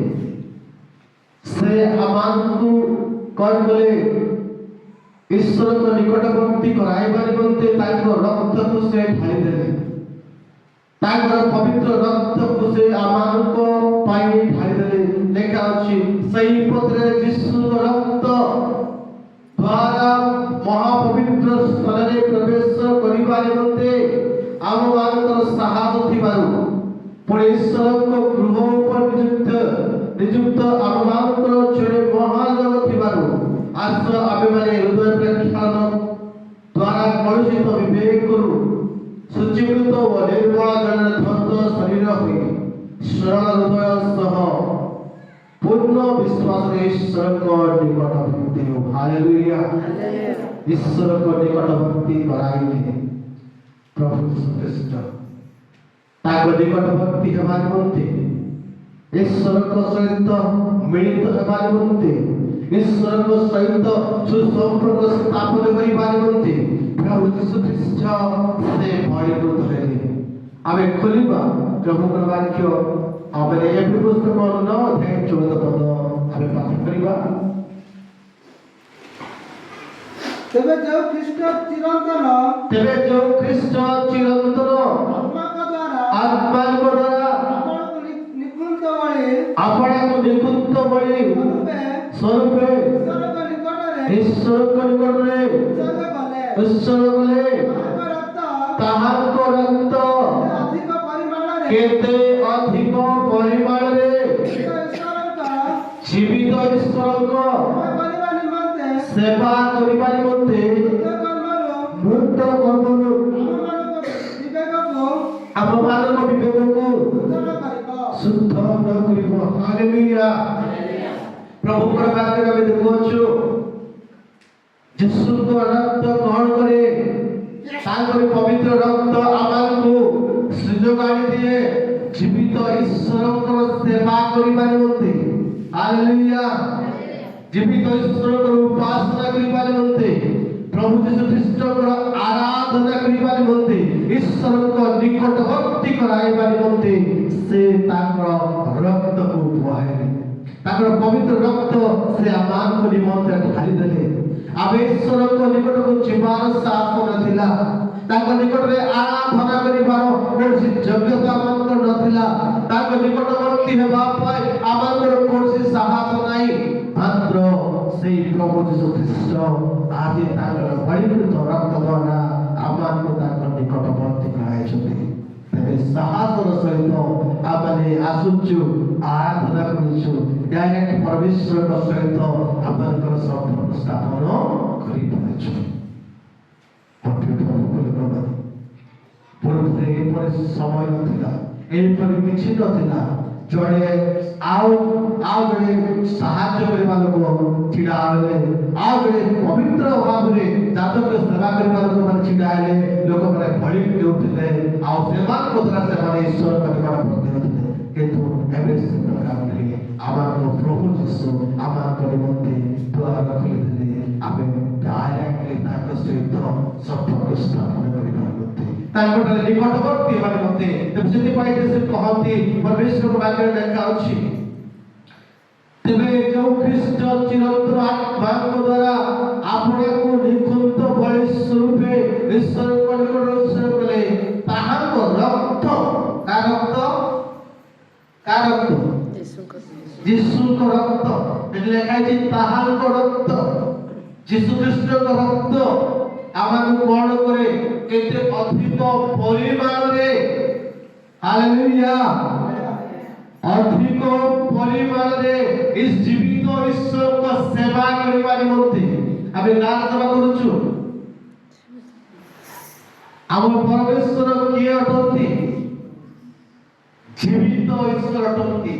ସେ ଆମକୁ କଣ କଲେ? ଈଶ୍ୱରଙ୍କ ନିକଟବର୍ତ୍ତୀ କରାଇବା ନିମନ୍ତେ ତାଙ୍କ ରକ୍ତକୁ ସେ ଢାଳିଦେଲେ। ତାଙ୍କର ପବିତ୍ର ରକ୍ତକୁ ସେ ଆମମାନଙ୍କ ପାଇଁ ଢାଳିଦେଲେ। ଲେଖା ଅଛି ସେହି ପତ୍ରରେ ଯୀଶୁଙ୍କ ରକ୍ତ ଦ୍ୱାରା ମହାପବିତ୍ର ସ୍ଥଳରେ ପ୍ରବେଶ କରିବା ନିମନ୍ତେ ଆମମାନଙ୍କର ସାହସ ଥିବାରୁ ପୁଣି ଈଶ୍ୱରଙ୍କ ଗୃହ ଉପରେ ନିଯୁକ୍ତ ଆମମାନଙ୍କର ଜଣେ ମହାଜନ ଥିବାରୁ ଆସ ଆମେମାନେ ହୃଦୟ ପ୍ରେକ୍ଷାଳନ ଦ୍ୱାରା କଳୁଷିତ ବିବେକରୁ ଶୁଚୀକୃତ ଓ ନିର୍ମଳ ଜଳରେ ଧନ୍ତ ଶରୀର ହୋଇ ସରଳ ହୃଦୟ ସହ ପୂର୍ଣ୍ଣ ବିଶ୍ୱାସରେ ଈଶ୍ୱରଙ୍କ ନିକଟବର୍ତ୍ତୀ ହେଉ। ହାଲେଲୁୟା। ଈଶ୍ୱରଙ୍କ ନିକଟବର୍ତ୍ତୀ କରାଇଲେ ପ୍ରଭୁ ଯୀଶୁ ଖ୍ରୀଷ୍ଟ। ତାଙ୍କ ନିକଟବର୍ତ୍ତୀ ହେବା ନିମନ୍ତେ ଈଶ୍ୱରଙ୍କ ସହିତ ମିଳିତ ହେବା ନିମନ୍ତେ ଈଶ୍ୱରଙ୍କ ସହିତ ସୁସମ୍ପର୍କ ସ୍ଥାପନ କରିବା ନିମନ୍ତେ ପ୍ରଭୁ ଯୀଶୁ ଖ୍ରୀଷ୍ଟ ସେ ବଳିକୃତ ହେଲେ। ଆମେ ଖୋଲିବା ପ୍ରଭୁଙ୍କର ବାକ୍ୟ। ଆମେ ଏଭଳି ପୁସ୍ତକ 9 ଅଧ୍ୟାୟ 14 ପଦ ଆମେ ପାଠ କରିବା। ତେବେ ଯେଉଁ ଖ୍ରୀଷ୍ଟ ଚିରନ୍ତନ ଆତ୍ମାଙ୍କ ଦ୍ୱାରା ଆପଣଙ୍କୁ ନିକୁନ୍ତ ବଳି ସ୍ୱରୂପେ ଈଶ୍ୱରଙ୍କ ନିକଟରେ ଉତ୍ସର୍ଗ କଲେ। ତାହାଙ୍କ ରକ୍ତ କେତେ ଅଧିକ ପରିମାଣରେ ଜୀବିତ ଈଶ୍ୱରଙ୍କ ସେବା କରିବା ନିମନ୍ତେ ମୃତ କର୍ମରୁ ଆମମାନଙ୍କ ବିବେକକୁ ଶୁଦ୍ଧ ନ କରିବ। ହାଲେଲୁୟା। ପ୍ରଭୁଙ୍କର ବାକ୍ୟରେ ଆମେ ଦେଖୁଛୁ ଯୀଶୁଙ୍କ ରକ୍ତ ଗ୍ରହଣ କରେ। ତାଙ୍କର ପବିତ୍ର ରକ୍ତ ଆମମାନଙ୍କୁ ସୁଯୋଗ ଆଣିଦିଏ ଜୀବିତ ଈଶ୍ୱରଙ୍କର ସେବା କରିବା ନିମନ୍ତେ। ହାଲେଲୁୟା। ଜୀବିତ ଈଶ୍ୱରଙ୍କର ଉପାସନା କରିବା ନିମନ୍ତେ ପ୍ରଭୁ ଯୀଶୁ ଖ୍ରୀଷ୍ଟଙ୍କର ଆରାଧନା କରିବା ନିମନ୍ତେ ଈଶ୍ୱରଙ୍କ ନିକଟବର୍ତ୍ତୀ କରାଇବା ନିମନ୍ତେ ସେ ତାଙ୍କର ରକ୍ତକୁ ବୁହାଇଲେ। ତାଙ୍କର ପବିତ୍ର ରକ୍ତ ସେ ଆମମାନଙ୍କ ନିମନ୍ତେ ଢାଳିଦେଲେ। ଆମେ ଈଶ୍ୱରଙ୍କ ନିକଟକୁ ଯିବାର ସାହସ ନଥିଲା। ତାଙ୍କ ନିକଟରେ ଆରାଧନା କରିବାର କୌଣସି ଯୋଗ୍ୟତା ଆମଙ୍କର ନଥିଲା। ତାଙ୍କ ନିକଟବର୍ତ୍ତୀ ହେବା ପାଇଁ ଆମଙ୍କର କୌଣସି ସାହସ ନାହିଁ। ମାତ୍ର ସେଇ ପ୍ରଭୁ ଯୀଶୁ ଖ୍ରୀଷ୍ଟ ଆଜି ତାଙ୍କର ବଳିକୃତ ରକ୍ତ ଦ୍ୱାରା ଆମମାନଙ୍କୁ ତାଙ୍କ ନିକଟବର୍ତ୍ତୀ କରାଇଛନ୍ତି। ତେବେ ସାହସର ସହିତ ଆମେ ଆସୁଛୁ, ଆରାଧନା କରୁଛୁ, ଡାଇରେକ୍ଟ ପରମେଶ୍ୱରଙ୍କ ସହିତ ଆମମାନଙ୍କର ସମ୍ପର୍କ ସ୍ଥାପନ କରିପାରୁଛୁ। ପୂର୍ବରେ ଏପରି ସମୟ ନଥିଲା, ଏପରି କିଛି ନଥିଲା। ଜଣେ ଆଉ ଜଣେ ସାହାଯ୍ୟ କରିବା ଲୋକ ଛିଡ଼ା ହେଲେ, ଆଉ ଜଣେ ପବିତ୍ର ଭାବରେ ଯାଜକୀୟ ସେବା କରିବା ଲୋକମାନେ ଛିଡ଼ା ହେଲେ, ଲୋକମାନେ ଭଳି ଦେଉଥିଲେ। ଆଉ ସେମାନଙ୍କ ଦ୍ୱାରା ସେମାନେ ଈଶ୍ୱରଙ୍କ ନିକଟବର୍ତ୍ତୀ ହେଉଥିଲେ। କିନ୍ତୁ ଏବେ ସେ ପ୍ରକାର ନାହିଁ। ଆମର ପ୍ରଭୁ ଯୀଶୁ ଆମମାନଙ୍କ ନିମନ୍ତେ ଦ୍ୱାର ଖୋଲିଦେଲେ। ଆମେ ଡାଇରେକ୍ଟଲି ତାଙ୍କ ସହିତ ସମ୍ପର୍କ ସ୍ଥାପନ କରିପାରୁଛନ୍ତି, ତାଙ୍କଠାରେ ନିକଟବର୍ତ୍ତୀ ହେବା ନିମନ୍ତେ। ସେଥିପାଇଁ ସେ କହନ୍ତି, ପରମେଶ୍ୱରଙ୍କ ବାକ୍ୟରେ ଲେଖା ଅଛି, ତେବେ ଯେଉଁ ଖ୍ରୀଷ୍ଟ ଚିରନ୍ତନ ଆତ୍ମାଙ୍କ ଦ୍ୱାରା ଆପଣଙ୍କୁ ନିକୁନ୍ତ ବଳି ସ୍ୱରୂପେ ଈଶ୍ୱରଙ୍କ ନିକଟରେ ଉତ୍ସର୍ଗ କଲେ, ତାହାଙ୍କ ରକ୍ତ, କାହାର ରକ୍ତ? ଯୀଶୁଙ୍କ ରକ୍ତ। ଏଠି ଲେଖା ହେଇଛି ତାହାଙ୍କ ରକ୍ତ। ଯୀଶୁ ଖ୍ରୀଷ୍ଟଙ୍କ ରକ୍ତ ଆମକୁ କଣ କରେ? କେତେ ଅଧିକ ପରିମାଣରେ, ହାଲେଲୁୟା, ଅଧିକ ପରିମାଣରେ ଜୀବିତ ଈଶ୍ୱରଙ୍କ ସେବା କରିବା ନିମନ୍ତେ ଆମେ କାହାର ସେବା କରୁଛୁ? ଆମ ପରମେଶ୍ୱର କିଏ ଅଟନ୍ତି? ଜୀବିତ ଈଶ୍ୱର ଅଟନ୍ତି।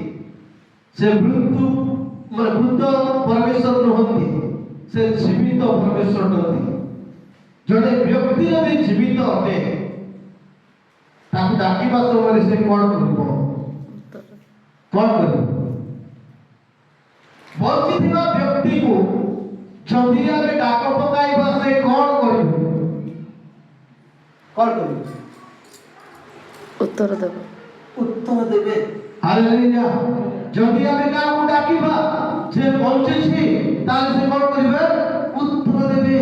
ସେ ମୃତ ପରମେଶ୍ୱର ନୁହନ୍ତି, ସେ ଜୀବିତ ପରମେଶ୍ୱର ଅଟନ୍ତି। ଜଣେ ବ୍ୟକ୍ତି ଯଦି ଜୀବିତ ଅଟେ, ତାକୁ ଡାକିବା ସମୟରେ ସେ କଣ କରିବ? कौन करू बंचिथिबा व्यक्ति को जदि आमे डाक पकाइबा से कौन करू कौन करू उत्तर देव उत्तर देवे हालेलुया जदि आमे काकू डाकिबा जे बंचिछि ताले से कौन करिवे उत्तर देवे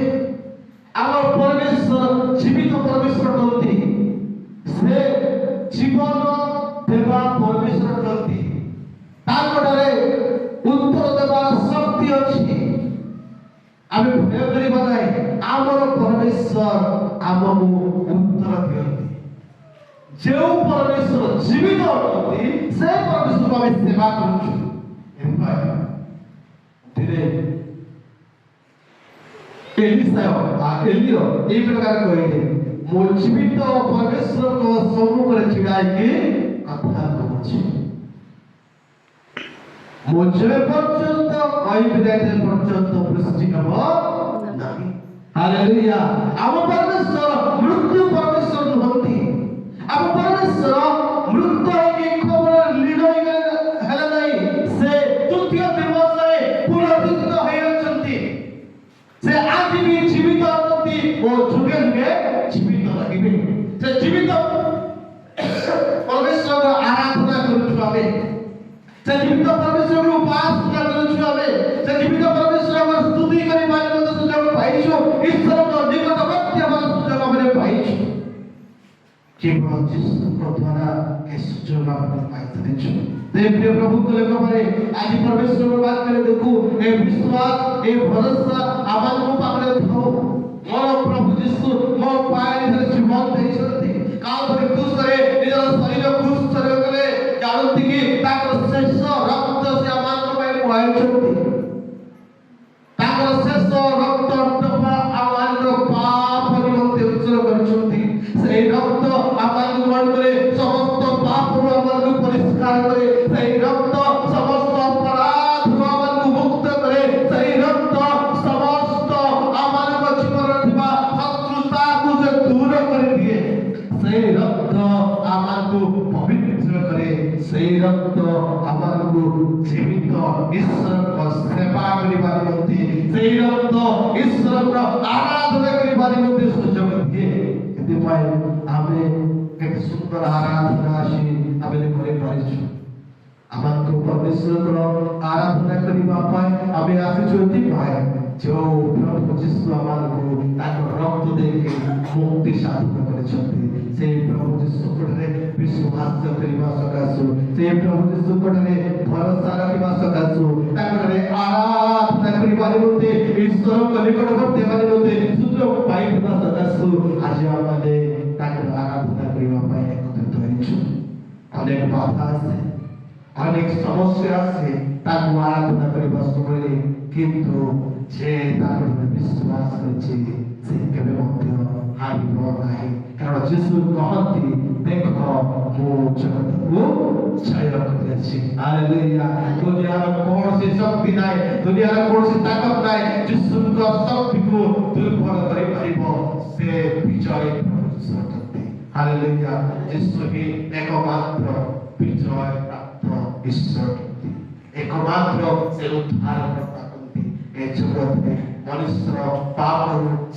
आमर परमेश्वर जीवित परमेश्वर टलती से जीवन देवा परमेश्वर टलती ताकड़े उत्तर देवार शक्ति अछि आमे भय करिबा नै आमर परमेश्वर आमकु उत्तर दियंती जो परमेश्वर जीवित अटंती से परमेश्वर को आमे सेवा करूछु धीरे एलियो ये प्रकार कहले मो जीवित परमेश्वर को सम्मुख रे छिड़ाई के कथा कहछि मो जे पर्यंत कई विदाय पर्यंत सृष्टि नब नाही हालेलुया आम परमेश्वर मृत्यु परमेश्वर नुहंती आम परमेश्वर मृत्यु के खबर लीडोई हेले नाही से तृतीय दिवस रे पुनरुत्थित होयछंती से आज भी जीवित अटंती ओ जुगे जुगे जीवित रहिबे से जीवित परमेश्वर को आराधना करूछु आमे से जीवित परमेश्वर को उपासना करूछु आमे से जीवित परमेश्वर को स्तुति करि बारे मत सुजग पाइछु ईश्वर को निकटवर्ती हमर सुजग हमरे पाइछु केवल जिसु को द्वारा ए सुजग हमरे पाइछु प्रिय प्रभु को लेकर मारे आज परमेश्वर को बात करे देखो ए विश्वास ए भरोसा आमान को पाकले थाओ मोर प्रभु जिसु मो पाए धर जीवन देइछथि कालवरी क्रूसरे निजर शरीर क्रूसरे गले जानती कि ताकर शेष रक्त से आमान को पाए पाइछथि ताकर शेष रक्त टपा आमान को पाप निमंते उत्सर्ग करछथि से रक्त आमान को मन करे समस्त पाप आमान को परिष्कार करे से रक्त समस्त अपराध आमान को मुक्त करे से रक्त समस्त आमान को जीवन दिबा शत्रुता को से दूर कर दिए से रक्त आमान को पवित्र करे से रक्त आमान को जीवित ईश्वर को सेवा करिबा निमंते से रक्त ईश्वर को आराधना करिबा निमंते सुजग दिए एते पाए आमे केते सुंदर आराधना आसी आमे करे पारिछु आमको परमेश्वर को आराधना करिबा पाए आमे आसीछु एति पाए जो प्रभु जिसु आमको ताको रक्त देके मुक्ति साधन करिछथि से प्रभु जिसु कोठरे विश्वास करिबा सकासु से प्रभु जिसु कोठरे भरोसा रखिबा सकासु ताकरे आराधना करिबा निमंते ईश्वर को निकटवर्ती हेबा निमंते सुजग पाइबा सकासु आज आमे ताको आराधना करिबा पाए एकत्रित होइछु अनेक बाधा আছে अनेक समस्या আছে ताको आराधना करिबा समय किंतु जे ताको विश्वास करछि से केबे मध्य हारिब नाही कारण यीशु कहती देखो मो जगत को जय करिछि हालेलुया दुनिया में कौन सी शक्ति नाही दुनिया में कौन सी ताकत नाही यीशु को शक्ति को दुर्बल करि परिबो से विजय करते हालेलुया यीशु ही एकमात्र विजय प्राप्त ईश्वर एकमात्र से उद्धार करते ए जगत में मनुष्य पाप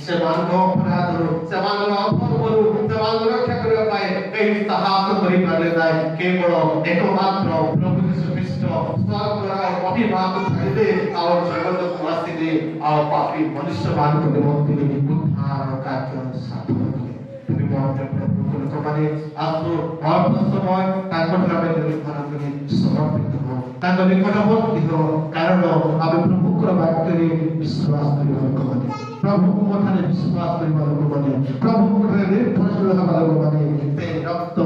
से मानव अपराध से मानव अधर्म से मानव रक्षा करबा पाए कहीं साहस करि पाले नाही केवल एकमात्र प्रभु यीशु ख्रीष्ट स्वर्ग और पापी भाग छाड़े और जगत को आसीले और पापी मनुष्य मान को निमंते उद्धार कार्य साधन कले विमोचन प्रभु को कमाने आसो और समय ताकत रामे निर्माण करी समर्पित हो ताको निकटवर्ती हो कारण आमे प्रभु को वाक्य विश्वास करिबा लोकमाने प्रभु को कथारे विश्वास करिबा लोकमाने प्रभु को निर्भर होबा लोकमाने ते रक्त